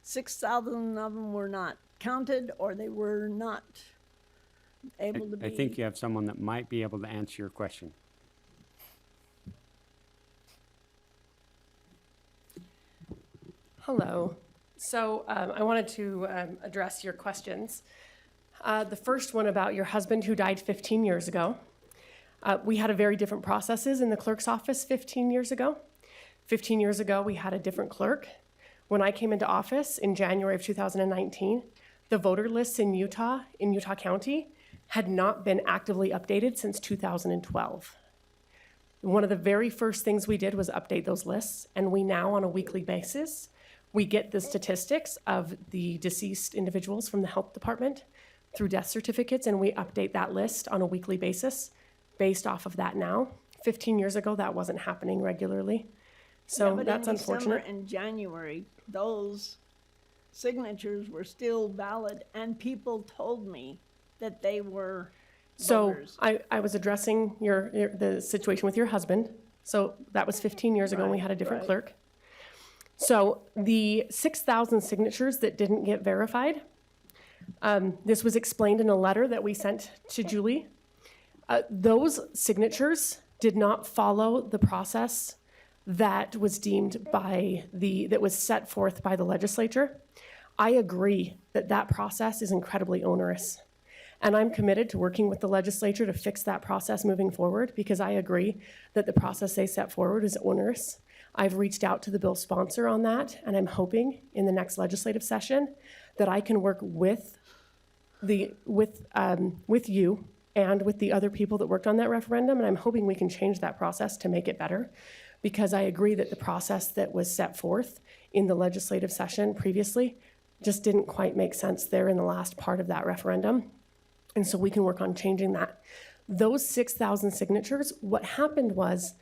6,000 of them were not counted, or they were not able to be. I think you have someone that might be able to answer your question. Hello. So I wanted to address your questions. The first one about your husband who died 15 years ago. We had a very different processes in the clerk's office 15 years ago. 15 years ago, we had a different clerk. When I came into office in January of 2019, the voter lists in Utah County, had not been actively updated since 2012. One of the very first things we did was update those lists, and we now, on a weekly basis, we get the statistics of the deceased individuals from the health department through death certificates, and we update that list on a weekly basis based off of that now. 15 years ago, that wasn't happening regularly. So but that's in December unfortunate. and January, those signatures were still valid, and people told me that they were So voters. I was addressing the situation with your husband. So that was 15 years ago, and we had a different right. clerk. So the 6,000 signatures that didn't get verified, this was explained in a letter that we sent to Julie. Those signatures did not follow the process that was that was set forth by the legislature. I agree that that process is incredibly onerous. And I'm committed to working with the legislature to fix that process moving forward, because I agree that the process they set forward is onerous. I've reached out to the bill sponsor on that, and I'm hoping in the next legislative session that I can work with you and with the other people that worked on that referendum, and I'm hoping we can change that process to make it better, because I agree that the process that was set forth in the legislative session previously just didn't quite make sense there in the last part of that referendum. And so we can work on changing that. Those 6,000 signatures, what happened was,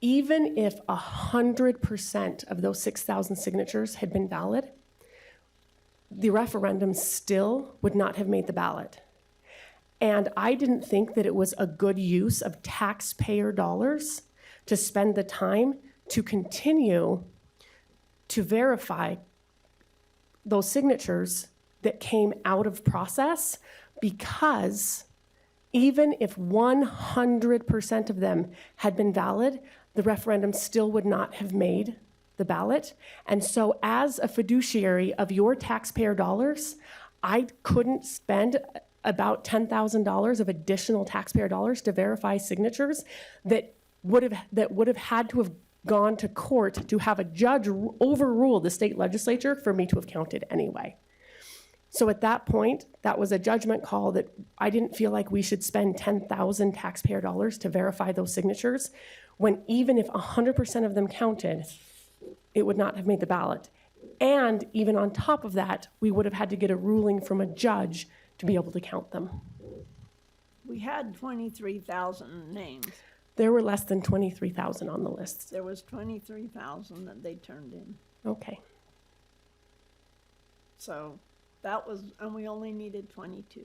even if 100% of those 6,000 signatures had been valid, the referendum still would not have made the ballot. And I didn't think that it was a good use of taxpayer dollars to spend the time to continue to verify those signatures that came out of process, because even if 100% of them had been valid, the referendum still would not have made the ballot. And so as a fiduciary of your taxpayer dollars, I couldn't spend about $10,000 of additional taxpayer dollars to verify signatures that would have had to have gone to court to have a judge overrule the state legislature for me to have counted anyway. So at that point, that was a judgment call that I didn't feel like we should spend 10,000 taxpayer dollars to verify those signatures, when even if 100% of them counted, it would not have made the ballot. And even on top of that, we would have had to get a ruling from a judge to be able to count them. We had 23,000 names. There were less than 23,000 on the list. There was 23,000 that they turned in. Okay. So that was, and we only needed 22.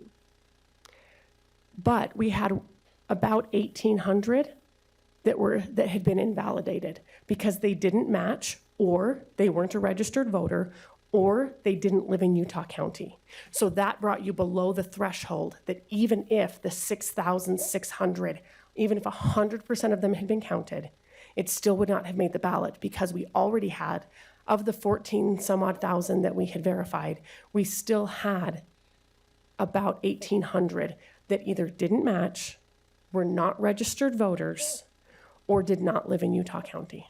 But we had about 1,800 that had been invalidated because they didn't match, or they weren't a registered voter, or they didn't live in Utah County. So that brought you below the threshold that even if the 6,600, even if 100% of them had been counted, it still would not have made the ballot, because we already had, of the 14 some odd thousand that we had verified, we still had about 1,800 that either didn't match, were not registered voters, or did not live in Utah County.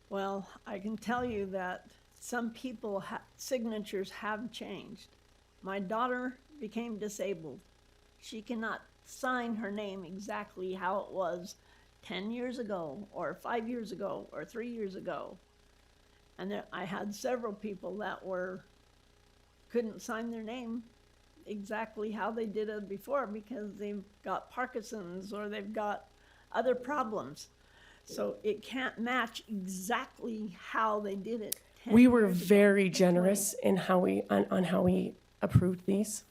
Well, I can tell you that some people, signatures have changed. My daughter became disabled. She cannot sign her name exactly how it was 10 years ago, or 5 years ago, or 3 years ago. And I had several people that couldn't sign their name exactly how they did it before, because they've got Parkinson's or they've got other problems. So it can't match exactly how they did it. We were very generous in how we approved these.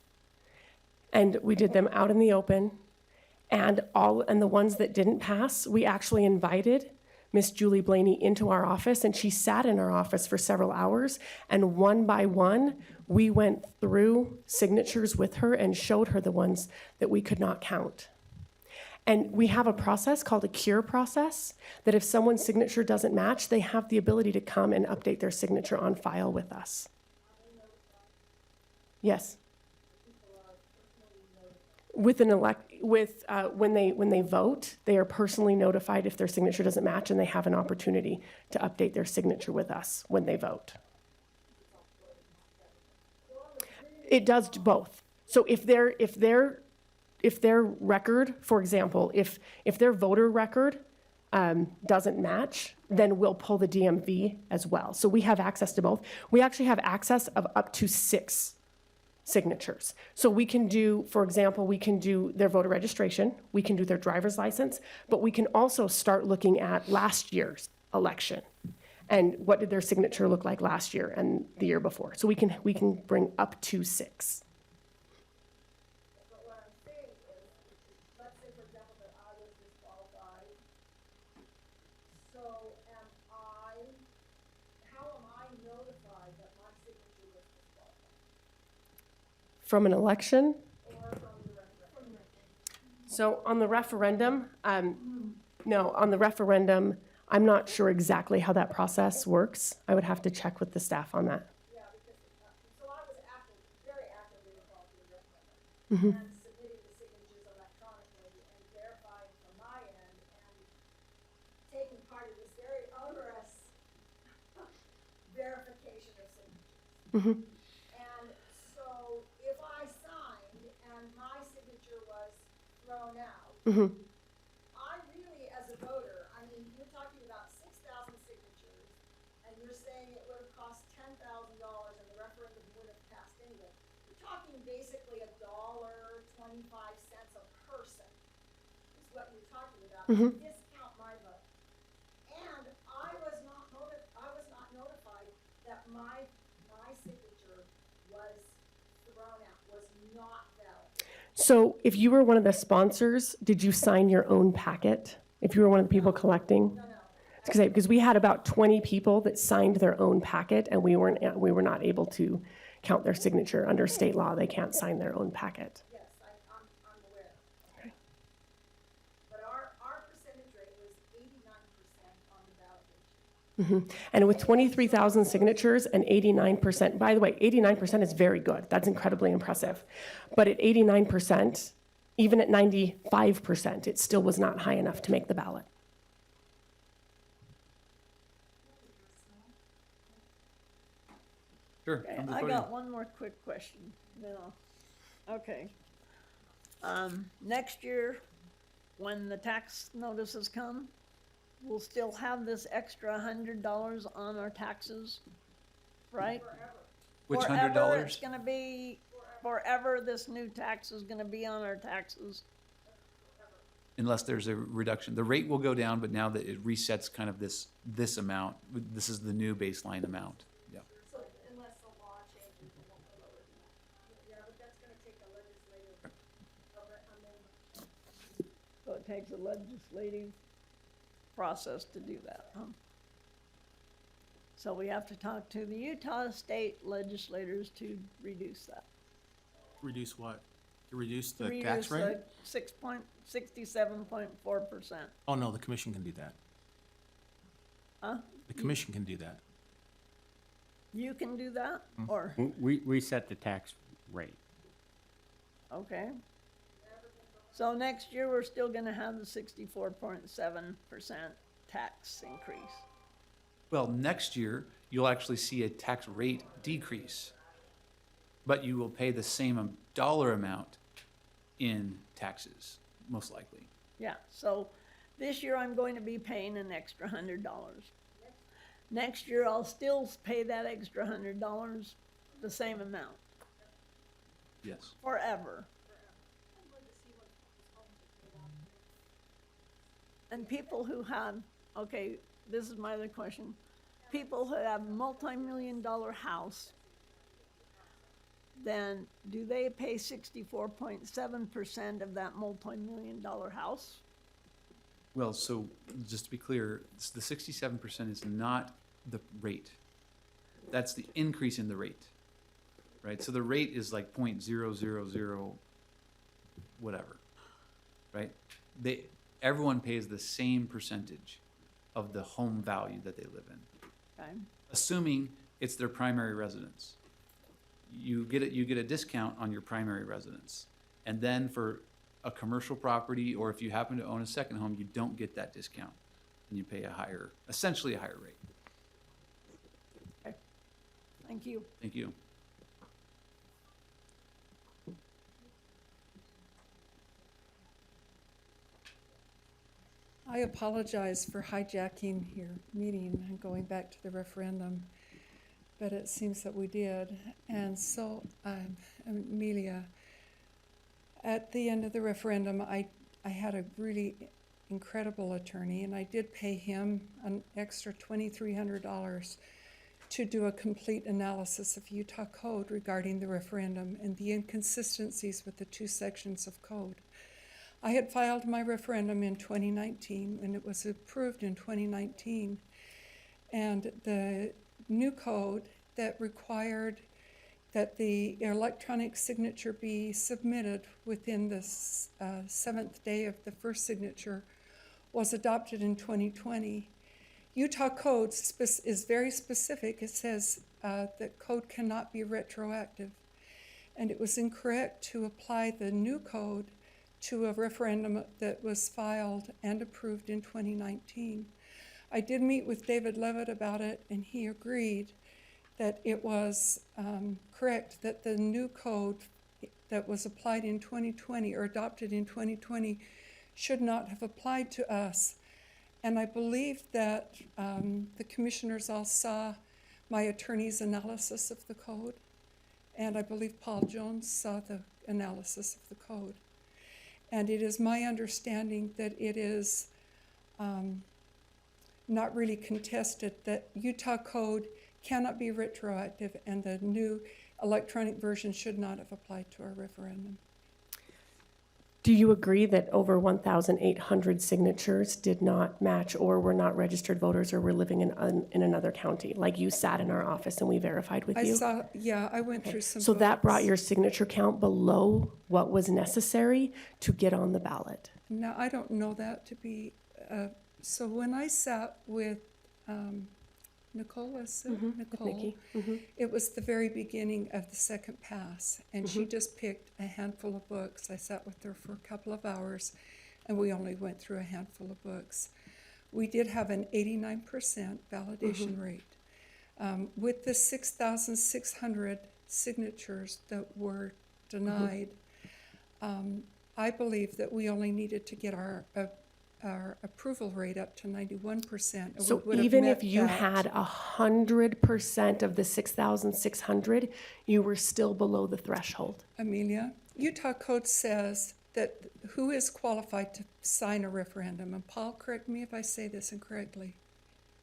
And we did them out in the open. And the ones that didn't pass, we actually invited Miss Julie Blaney into our office, and she sat in our office for several hours, and one by one, we went through signatures with her and showed her the ones that we could not count. And we have a process called a cure process, that if someone's signature doesn't match, they have the ability to come and update their signature on file with us. Yes. When they vote, they are personally notified if their signature doesn't match, and they have an opportunity to update their signature with us when they vote. It does both. So if their record, for example, if their voter record doesn't match, then we'll pull the DMV as well. So we have access to both. We actually have access of up to 6 signatures. So we can do, for example, we can do their voter registration, we can do their driver's license, but we can also start looking at last year's election and what did their signature look like last year and the year before. So we can bring up to 6. But what I'm saying is, let's say, for example, that I was disqualified. So how am I notified that my signature was disqualified? From an election? Or from the referendum? So on the referendum, no, on the referendum, I'm not sure exactly how that process works. I would have to check with the staff on that. Yeah, because, so I was very actively involved in the referendum. And submitting the signatures electronically and verifying from my end and taking part in this very onerous verification of signatures. And so if I signed and my signature was thrown out, I really, as a voter, I mean, you're talking about 6,000 signatures, and you're saying it would have cost $10,000 and the referendum would have passed anyway. You're talking basically $1.25 a person is what you're talking about to discount my vote. And I was not notified that my signature was thrown out, was not valid. So if you were one of the sponsors, did you sign your own packet? If you were one of the people collecting? No. Because we had about 20 people that signed their own packet, and we were not able to count their signature. Under state law, they can't sign their own packet. Yes, I'm aware. Okay. But our percentage rate was 89% on the ballot issue. And with 23,000 signatures and 89%, by the way, 89% is very good. That's incredibly impressive. But at 89%, even at 95%, it still was not high enough to make the ballot. Sure. Okay, come to the I podium. got one more quick question, then okay. Next year, when the tax notices come, we'll still have this extra $100 on our taxes, right? Which Forever it's $100? gonna be, forever this new tax is gonna be on our taxes. Unless there's a reduction. The rate will go down, but now that it resets kind of this amount, this is the new baseline amount. Yeah. So unless the law changes, it won't go lower than that. Yeah, but that's gonna take a legislative amendment. So it takes a legislative process to do that, huh? So we have to talk to the Utah state legislators to reduce that. Reduce what? To reduce the Reduce tax rate? 67.4%. Oh, no, the commission can do that. Huh? The commission can do that. You can do that, or, We set the tax rate. okay. So next year, we're still gonna have the 64.7% tax increase. Well, next year, you'll actually see a tax rate decrease, but you will pay the same dollar amount in taxes, most likely. Yeah, so this year I'm going to be paying an extra $100. Next year, I'll still pay that extra $100, the same amount, Yes. forever. And people who have, okay, this is my other question. People who have multi-million-dollar house, then do they pay 64.7% of that multi-million-dollar house? Well, so just to be clear, the 67% is not the rate. That's the increase in the rate, right? So the rate is like 0.000 whatever, right? Everyone pays the same percentage of the home value that they live in, Okay, assuming it's their primary residence. You get a discount on your primary residence. And then for a commercial property, or if you happen to own a second home, you don't get that discount. And you pay essentially a higher rate. thank you. Thank you. I apologize for hijacking your meeting and going back to the referendum, but it seems that we did. And so, Amelia, at the end of the referendum, I had a really incredible attorney, and I did pay him an extra $2,300 to do a complete analysis of Utah code regarding the referendum and the inconsistencies with the two sections of code. I had filed my referendum in 2019, and it was approved in 2019. And the new code that required that the electronic signature be submitted within the seventh day of the first signature was adopted in 2020. Utah code is very specific. It says that code cannot be retroactive. And it was incorrect to apply the new code to a referendum that was filed and approved in 2019. I did meet with David Levitt about it, and he agreed that it was correct that the new code that was applied in 2020 or adopted in 2020 should not have applied to us. And I believe that the commissioners all saw my attorney's analysis of the code. And I believe Paul Jones saw the analysis of the code. And it is my understanding that it is not really contested that Utah code cannot be retroactive and the new electronic version should not have applied to our referendum. Do you agree that over 1,800 signatures did not match or were not registered voters or were living in another county? Like you sat in our office and we verified with you? I went through some So that brought votes. your signature count below what was necessary to get on the ballot? No, I don't know that to be, so when I sat with Nicole, Nicole, Nikki? it was the very beginning of the second pass, and she just picked a handful of books. I sat with her for a couple of hours, and we only went through a handful of books. We did have an 89% validation rate. With the 6,600 signatures that were denied, I believe that we only needed to get our approval rate up to 91%. and So we would have even met if you that. had 100% of the 6,600, you were still below the threshold. Amelia, Utah code says that who is qualified to sign a referendum, and Paul, correct me if I say this incorrectly.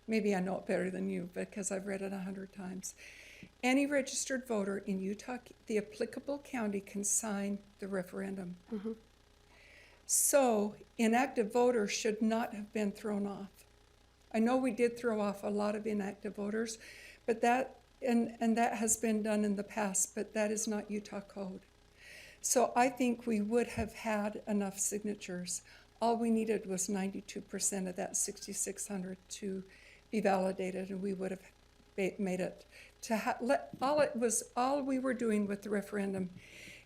Maybe I know it better than you because I've read it 100 times. Any registered voter in Utah, the applicable county, can sign the referendum. So inactive voters should not have been thrown off. I know we did throw off a lot of inactive voters, but that has been done in the past, but that is not Utah code. So I think we would have had enough signatures. All we needed was 92% of that 6,600 to be validated, and we would have made it. All we were doing with the referendum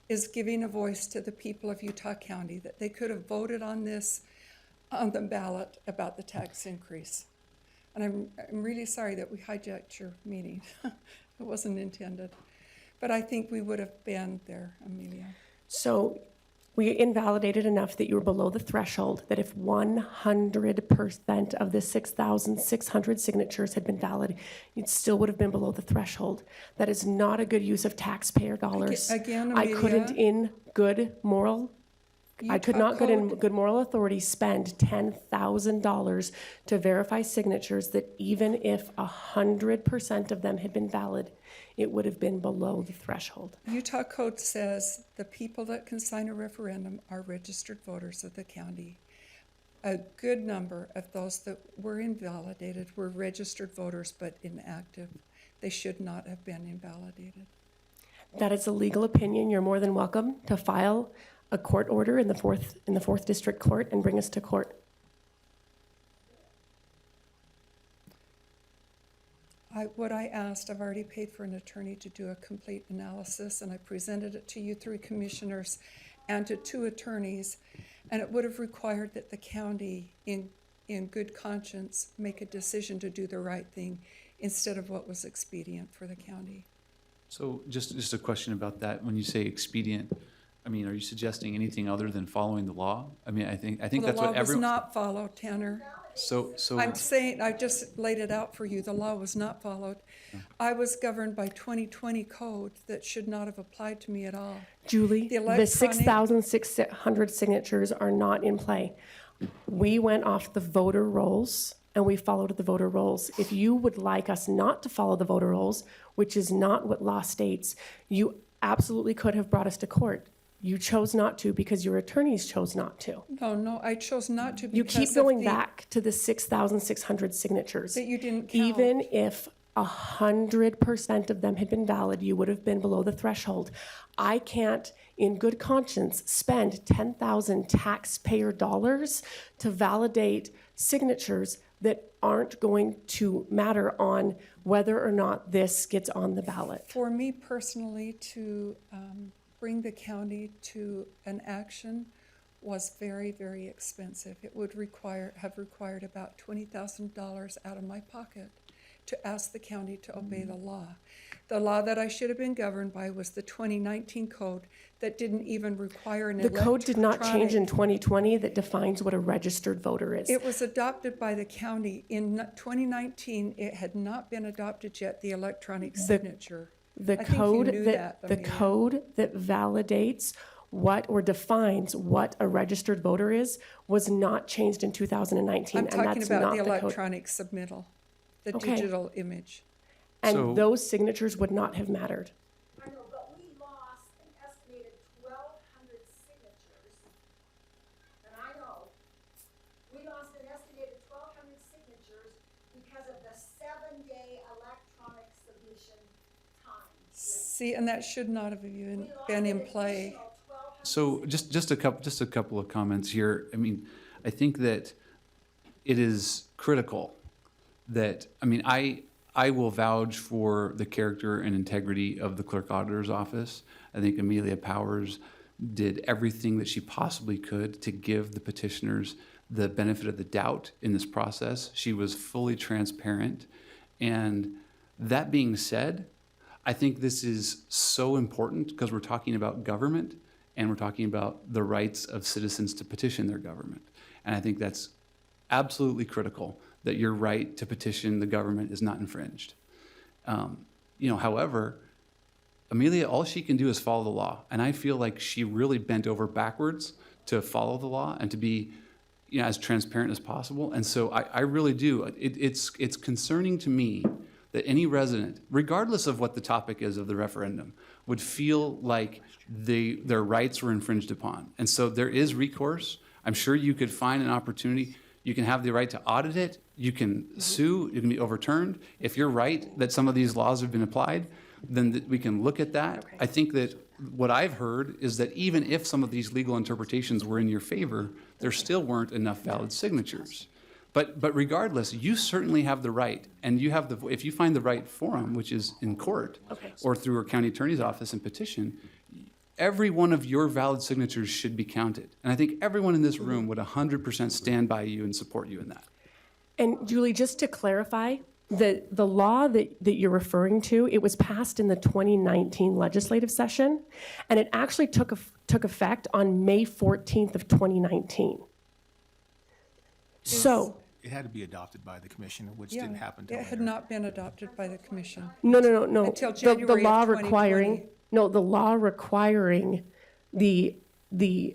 is giving a voice to the people of Utah County, that they could have voted on this on the ballot about the tax increase. And I'm really sorry that we hijacked your meeting. It wasn't intended. But I think we would have been there, Amelia. So we invalidated enough that you were below the threshold, that if 100% of the 6,600 signatures had been valid, you still would have been below the threshold. That is not a good use of taxpayer dollars. Again, I Amelia, couldn't in good moral I could Utah not, good in code- good moral authority, spend $10,000 to verify signatures that even if 100% of them had been valid, it would have been below the threshold. Utah code says the people that can sign a referendum are registered voters of the county. A good number of those that were invalidated were registered voters but inactive. They should not have been invalidated. That is a legal opinion. You're more than welcome to file a court order in the fourth district court and bring us to court. What I asked, I've already paid for an attorney to do a complete analysis, and I presented it to you three commissioners and to two attorneys, and it would have required that the county, in good conscience, make a decision to do the right thing instead of what was expedient for the county. So just a question about that. When you say expedient, I mean, are you suggesting anything other than following the law? I mean, I think Well, that's what the law was everyone. not followed, Tanner. So I'm saying, I just laid it out for you, the law was not followed. I was governed by 2020 code that should not have applied to me at all. Julie, The the electronic- 6,600 signatures are not in play. We went off the voter rolls and we followed the voter rolls. If you would like us not to follow the voter rolls, which is not what law states, you absolutely could have brought us to court. You chose not to because your attorneys chose not to. No, I chose not to You because keep of going the- back to the 6,600 signatures. that you didn't count. Even if 100% of them had been valid, you would have been below the threshold. I can't, in good conscience, spend $10,000 taxpayer dollars to validate signatures that aren't going to matter on whether or not this gets on the ballot. For me personally, to bring the county to an action was very, very expensive. It would have required about $20,000 out of my pocket to ask the county to obey the law. The law that I should have been governed by was the 2019 code that didn't even require an The code did not change in electronic- 2020 that defines what a registered voter is. It was adopted by the county. In 2019, it had not been adopted yet, the electronic signature. The I think you code knew that, that, the Amelia. code that validates what or defines what a registered voter is was not changed in 2019, I'm and talking that's about not the the code. electronic submittal, the Okay. digital image. So- And those signatures would not have mattered. I know, but we lost an estimated 1,200 signatures. And I know, we lost an estimated 1,200 signatures because of the 7-day electronic submission time. See, and that should not have even We lost been in an play. additional 1,200 So just a couple of comments here. I mean, I think that it is critical that, I mean, I will vouch for the character and integrity of the clerk auditor's office. I think Amelia Powers did everything that she possibly could to give the petitioners the benefit of the doubt in this process. She was fully transparent. And that being said, I think this is so important because we're talking about government and we're talking about the rights of citizens to petition their government. And I think that's absolutely critical that your right to petition the government is not infringed. However, Amelia, all she can do is follow the law. And I feel like she really bent over backwards to follow the law and to be as transparent as possible. And so I really do. It's concerning to me that any resident, regardless of what the topic is of the referendum, would feel like their rights were infringed upon. And so there is recourse. I'm sure you could find an opportunity. You can have the right to audit it. You can sue. It can be overturned. If you're right that some of these laws have been applied, then we can look at that. Okay. I think that what I've heard is that even if some of these legal interpretations were in your favor, there still weren't enough valid signatures. But regardless, you certainly have the right, and you have if you find the right forum, which is in court, Okay. or through our county attorney's office and petition, every one of your valid signatures should be counted. And I think everyone in this room would 100% stand by you and support you in that. And Julie, just to clarify, the law that you're referring to, it was passed in the 2019 legislative session, and it actually took effect on May 14th of 2019. So, It had to be adopted by the commission, which Yeah, didn't happen till it had later. not been adopted by the commission. no. Until The January of law 2020. the law requiring the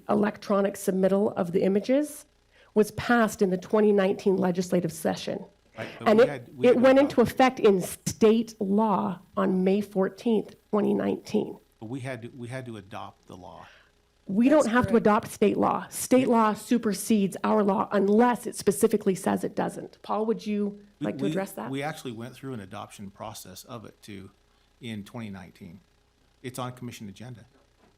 electronic submittal of the images was passed in the 2019 legislative session. Right, but And we it had to went adopt into effect in state law on May 14th, 2019. But we had to adopt the law. We don't That's have to correct. adopt state law. State law supersedes our law unless it specifically says it doesn't. Paul, would you like to address that? We actually went through an adoption process of it too in 2019. It's on commission agenda.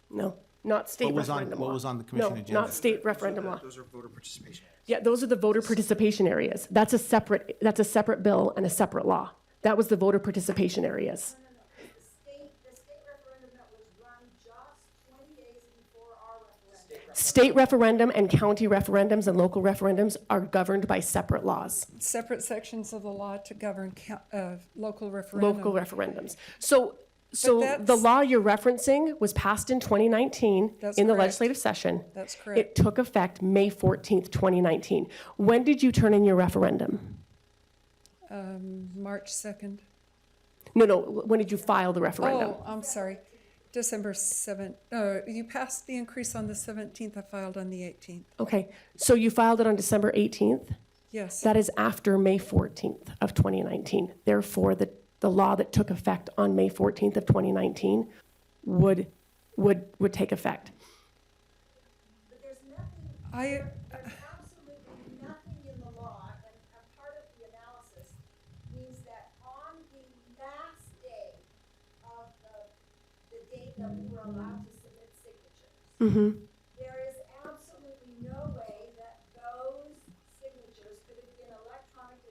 No, not state What was on- referendum what law. was on the commission No, agenda? not state referendum law. Those are voter participation. Yeah, those are the voter participation areas. That's a separate bill and a separate law. That was the voter participation areas. The state referendum that was run just 20 days before our referendum. State referendum and county referendums and local referendums are governed by separate laws, Separate sections of the law to govern local referendum. local referendums. So the that's- law you're referencing was passed in 2019 That's in the correct. legislative session. That's It correct. took effect May 14th, 2019. When did you turn in your referendum? March 2nd. No, when did you file the referendum? Oh, I'm sorry. December 7th. You passed the increase on the 17th. I filed on the 18th. Okay, so you filed it on December 18th? Yes. That is after May 14th of 2019. Therefore, the law that took effect on May 14th of 2019 would take effect. But there's nothing, I, there's absolutely nothing in the law, and part of the analysis means that on the last day of the date that we were allowed to submit signatures, there is absolutely no way that those signatures could have been electronically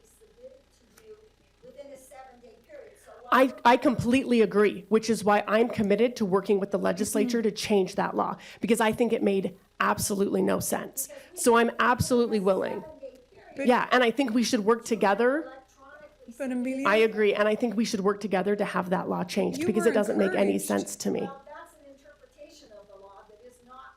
I completely agree, which is why I'm committed to working with the legislature to change that law, because I think it made absolutely no sense. So I'm absolutely willing. Yeah, and I think we should work together. But Amelia. I agree, and I think we should work together to have that law changed, You because were it doesn't make any encouraged. sense to me. Well, that's an interpretation of the law that is not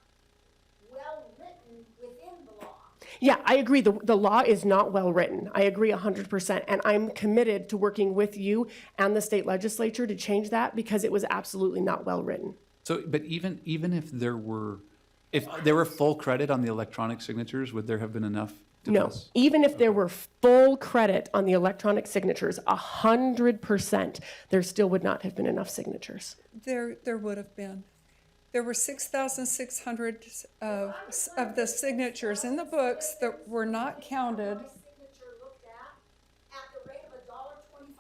well written within the law. Yeah, I agree. The law is not well-written. I agree 100%. And I'm committed to working with you and the state legislature to change that because it was absolutely not well-written. So, but even if there were full credit on the electronic signatures, would there have been enough to No, pass? even if there were full credit on the electronic signatures, 100%, there still would not have been enough signatures. There would have been. There were 6,600 of the signatures in the books that were not counted. My signature looked at the rate of $1.25.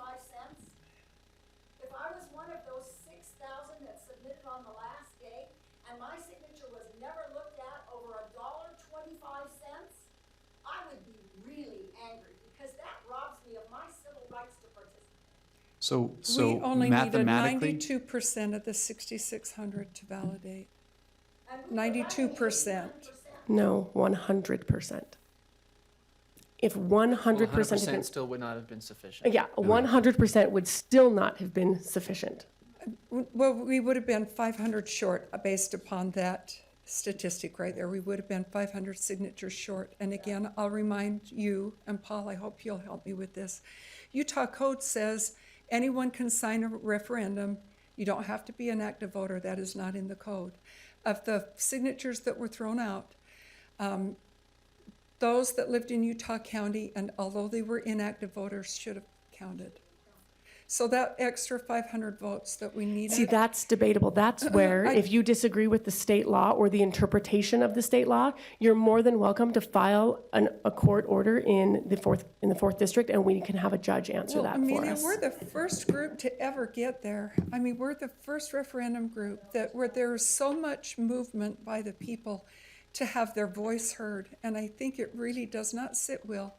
If I was one of those 6,000 that submitted on the last day, and my signature was never looked at over $1.25, I would be really angry, because that robs me of my civil rights to participate. So We only needed mathematically, 92% of the 6,600 to validate. And we were running 92%. No, 100%. If 100% had been, still would not have been sufficient. yeah, 100% would still not have been sufficient. Well, we would have been 500 short based upon that statistic right there. We would have been 500 signatures short. And again, I'll remind you, and Paul, I hope you'll help me with this. Utah code says anyone can sign a referendum. You don't have to be an active voter. That is not in the code. Of the signatures that were thrown out, those that lived in Utah County, and although they were inactive voters, should have counted. So that extra 500 votes that we needed. See, that's debatable. That's where, if you disagree with the state law or the interpretation of the state law, you're more than welcome to file a court order in the fourth district, and we can have a judge answer that for Amelia, us. we're the first group to ever get there. I mean, we're the first referendum group where there's so much movement by the people to have their voice heard. And I think it really does not sit well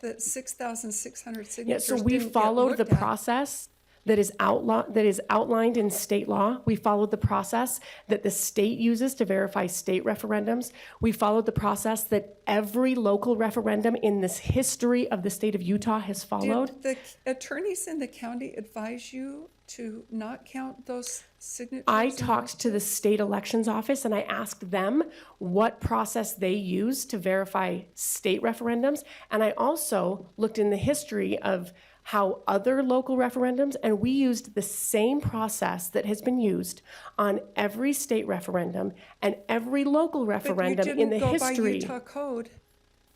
that 6,600 Yeah, signatures so we didn't get followed the looked at. process that is outlined in state law. We followed the process that the state uses to verify state referendums. We followed the process that every local referendum in this history of the state of Utah has followed. Did the attorneys in the county advise you to not count those signatures? I talked to the state elections office and I asked them what process they use to verify state referendums. And I also looked in the history of how other local referendums, and we used the same process that has been used on every state referendum and every local referendum in the But you didn't go by history. Utah code.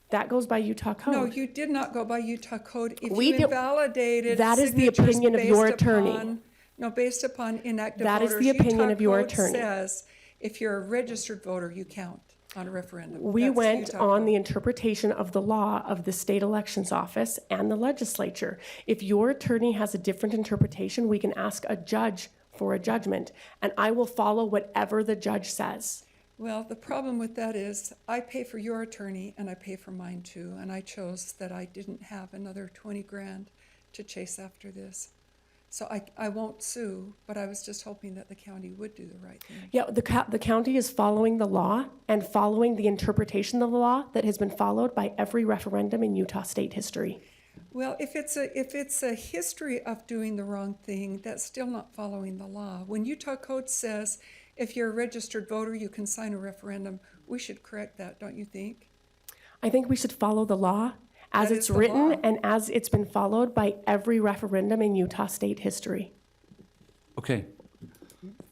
That goes by Utah code. No, you did not go by Utah code. If We you do- invalidated That is the signatures opinion of your based attorney. upon- No, based upon inactive That voters. is the opinion Utah of your code attorney. says if you're a registered voter, you count on a referendum. We That's went Utah on code. the interpretation of the law of the state elections office and the legislature. If your attorney has a different interpretation, we can ask a judge for a judgment, and I will follow whatever the judge says. Well, the problem with that is I pay for your attorney and I pay for mine too. And I chose that I didn't have another 20 grand to chase after this. So I won't sue, but I was just hoping that the county would do the right thing. Yeah, the county is following the law and following the interpretation of the law that has been followed by every referendum in Utah state history. Well, if it's a history of doing the wrong thing, that's still not following the law. When Utah code says if you're a registered voter, you can sign a referendum, we should correct that, don't you think? I think we should follow the law as That it's is the written law. and as it's been followed by every referendum in Utah state history. Okay.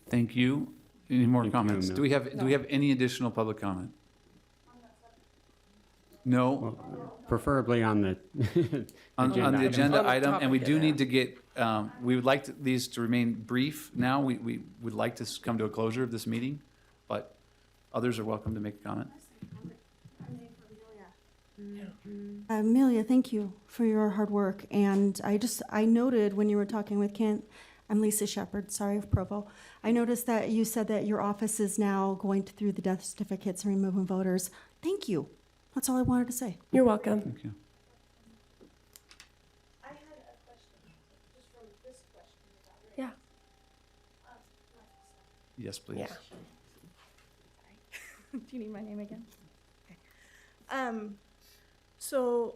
Thank you. Any more Thank you, comments? Emil. Do we have any additional public comment? No, Preferably on the on the item. agenda On the item, and we topic, do yeah. need to get, we would like these to remain brief now. We would like to come to a closure of this meeting, but others are welcome to make a comment. Amelia, thank you for your hard work. And I noted when you were talking with Kent, I'm Lisa Shepherd, sorry, of Provo. I noticed that you said that your office is now going through the death certificates and removing voters. Thank you. That's all I wanted to say. You're welcome. Thank you. I had a question, just from this Yes, please. Yeah. Do you need my name again? Okay. So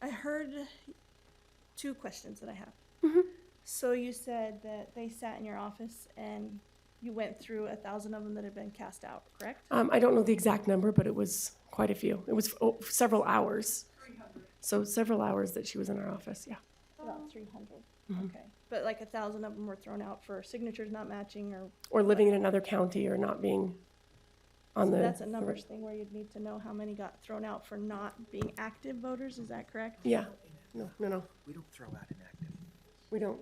I heard two questions that I have. So you said that they sat in your office and you went through 1,000 of them that had been cast out, correct? I don't know the exact number, but it was quite a few. It was several hours. So several hours that she was in our office, yeah. About 300. Okay. But like 1,000 of them were thrown out for signatures not matching or. Or living in another county or not being on So the. that's a numbers thing where you'd need to know how many got thrown out for not being active voters, is that correct? Yeah. No. We don't throw out inactive. We don't.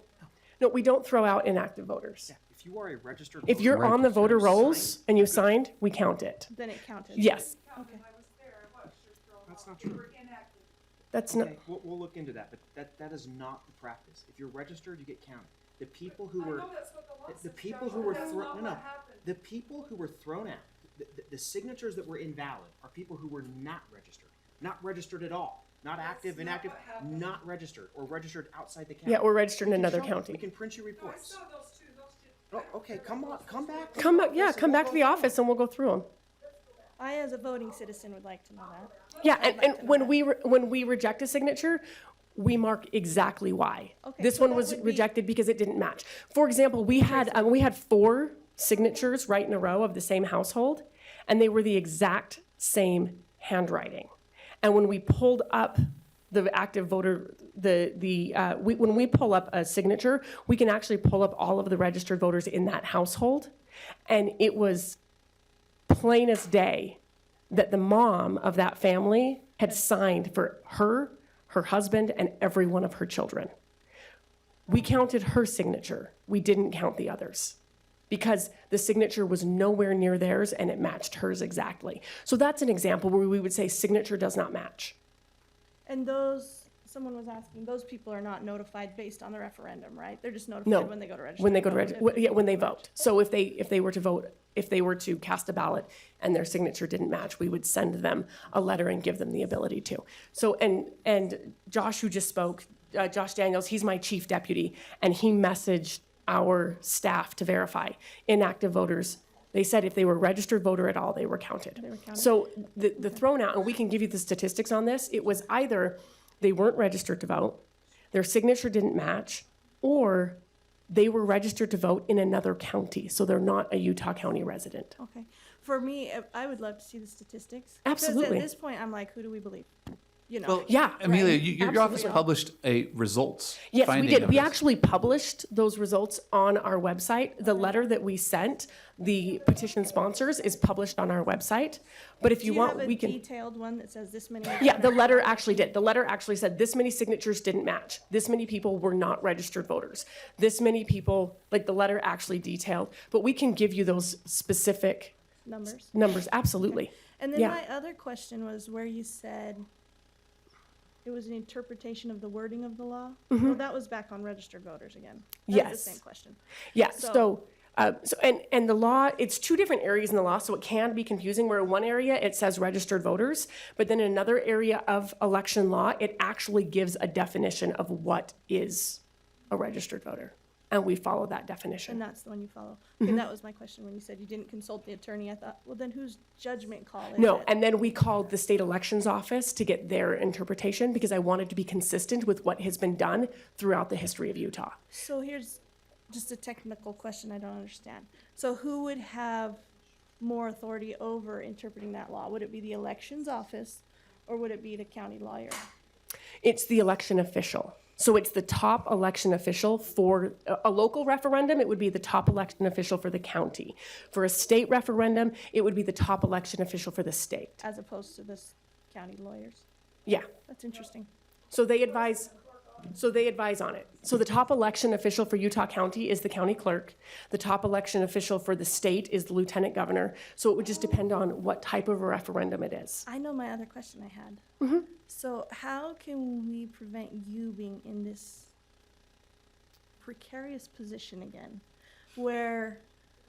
No, we don't throw out inactive voters. Yeah, if you are a registered If voter, you're on the voter rolls signed, and you signed, we count it. Then it counted? Yes, Okay. that's not true. that's not, Okay, we'll look into that, but that is not the practice. If you're registered, you get counted. The people who were, the people who were thrown, no, the people who were thrown out, the signatures that were invalid are people who were not registered at all. Not active, inactive, not registered, or registered outside the county. yeah, we're registered in We can another show you. We county. can print you reports. Oh, okay, come on, come back. to Come the back, yeah, office and come we'll back go to the through office and we'll go through them. I, as a voting citizen, would like to know that. Yeah, I'd like to know and when that. when we reject a signature, we mark exactly why. Okay, This so one that was would be- rejected because it didn't match. For example, we had 4 signatures right in a row of the same household, and they were the exact same handwriting. And when we pulled up the active voter, when we pull up a signature, we can actually pull up all of the registered voters in that household, and it was plain as day that the mom of that family had signed for her husband, and every one of her children. We counted her signature. We didn't count the others because the signature was nowhere near theirs and it matched hers exactly. So that's an example where we would say signature does not match. And those, someone was asking, those people are not notified based on the referendum, right? They're just No. notified when they go to register. When they go to vote. yeah, when they vote. So if they were to vote, if they were to cast a ballot and their signature didn't match, we would send them a letter and give them the ability to. So, and Josh, who just spoke, Josh Daniels, he's my chief deputy, and he messaged our staff to verify inactive voters. They said if they were a registered voter at all, they were counted. They were counted? So the thrown out, and we can give you the statistics on this, it was either they weren't registered to vote, their signature didn't match, or they were registered to vote in another county, so they're not a Utah County resident. Okay. For me, I would love to see the statistics. Absolutely. Because at this point, I'm like, who do we believe? You know? Well, Yeah, Amelia, right. your office Absolutely. published a results. Yes, we finding did. of We this. actually published those results on our website. The letter that we sent the petition sponsors is published on our website. But if Do you you want, have a we can. detailed one that says this many? Yeah, the letter actually did. The letter actually said this many signatures didn't match. This many people were not registered voters. This many people, like the letter actually detailed. But we can give you those specific Numbers. numbers, absolutely. And then Yeah. my other question was where you said it was an interpretation of the wording of the law? Well, that was back on registered voters again. That was Mm-hmm. Yes. the same question. Yeah, So- and the law, it's 2 different areas in the law, so it can be confusing, where in one area it says registered voters, but then in another area of election law, it actually gives a definition of what is a registered voter. And we follow that And definition. that's the one you follow. Mm-hmm. Okay, that was my question when you said you didn't consult the attorney. I thought, well, then whose judgment call is No, it? and then we called the state elections office to get their interpretation because I wanted to be consistent with what has been done throughout the history of Utah. So here's just a technical question I don't understand. So who would have more authority over interpreting that law? Would it be the elections office or would it be the county lawyer? It's the election official. So it's the top election official for a local referendum, it would be the top election official for the county. For a state referendum, it would be the top election official for the state. As opposed to this county lawyers? Yeah. That's interesting. So they advise on it. So the top election official for Utah County is the county clerk. The top election official for the state is the lieutenant governor. So it would just depend on what type of a referendum it is. I know my other question I had. Mm-hmm. So how can we prevent you being in this precarious position again? Where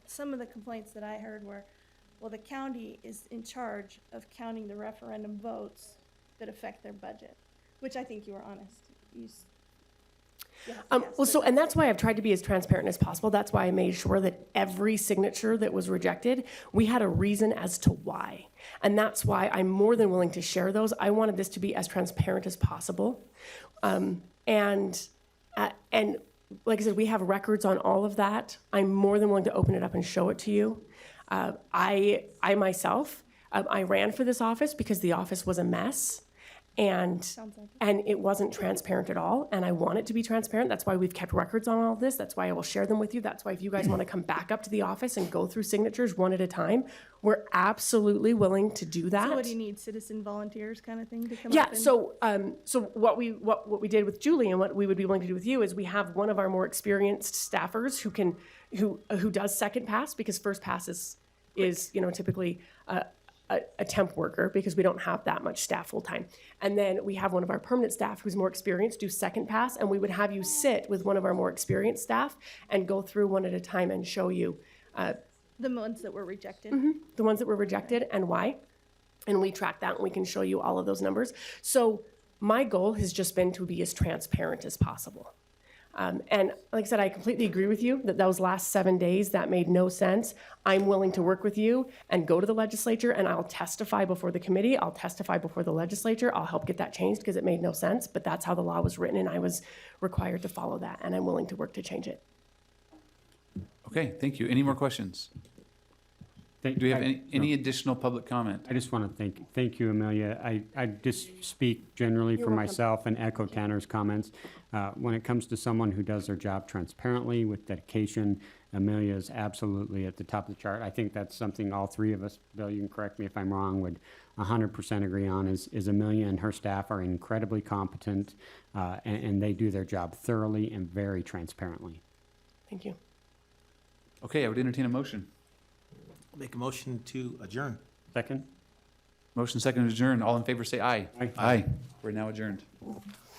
some of the complaints that I heard were, well, the county is in charge of counting the referendum votes that affect their budget, which I think you were honest. Well, so, and that's why I've tried to be as transparent as possible. That's why I made sure that every signature that was rejected, we had a reason as to why. And that's why I'm more than willing to share those. I wanted this to be as transparent as possible. And like I said, we have records on all of that. I'm more than willing to open it up and show it to you. I myself, I ran for this office because the office was a mess. And it wasn't transparent at all, and I want it to be transparent. That's why we've kept records on all of this. That's why I will share them with you. That's why if you guys want to come back up to the office and go through signatures one at a time, we're absolutely willing to do that. So what do you need, citizen volunteers kind of thing to come Yeah, up and? so what we did with Julie and what we would be willing to do with you is we have one of our more experienced staffers who does second pass, because first pass is typically a temp worker, because we don't have that much staff full time. And then we have one of our permanent staff who's more experienced do second pass, and we would have you sit with one of our more experienced staff and go through one at a time and show you The ones that were rejected? the ones that were rejected and why. And we track that and we can show you all of those numbers. So my goal has just been to be as transparent as possible. And like I said, I completely agree with you that those last 7 days, that made no sense. I'm willing to work with you and go to the legislature, and I'll testify before the committee. I'll testify before the legislature. I'll help get that changed because it made no sense, but that's how the law was written and I was required to follow that, and I'm willing to work to change it. Okay, thank you. Any more questions? Do we have any additional public comment? I just want to thank you, Amelia. I just speak generally for myself and echo Tanner's comments. When it comes to someone who does their job transparently with dedication, Amelia is absolutely at the top of the chart. I think that's something all three of us, Bill, you can correct me if I'm wrong, would 100% agree on, is Amelia and her staff are incredibly competent, and they do their job thoroughly and very transparently. Thank you. Okay, I would entertain a motion. Make a motion to adjourn. Second? Motion second to adjourn. All in favor say aye. Aye. Aye. We're now adjourned.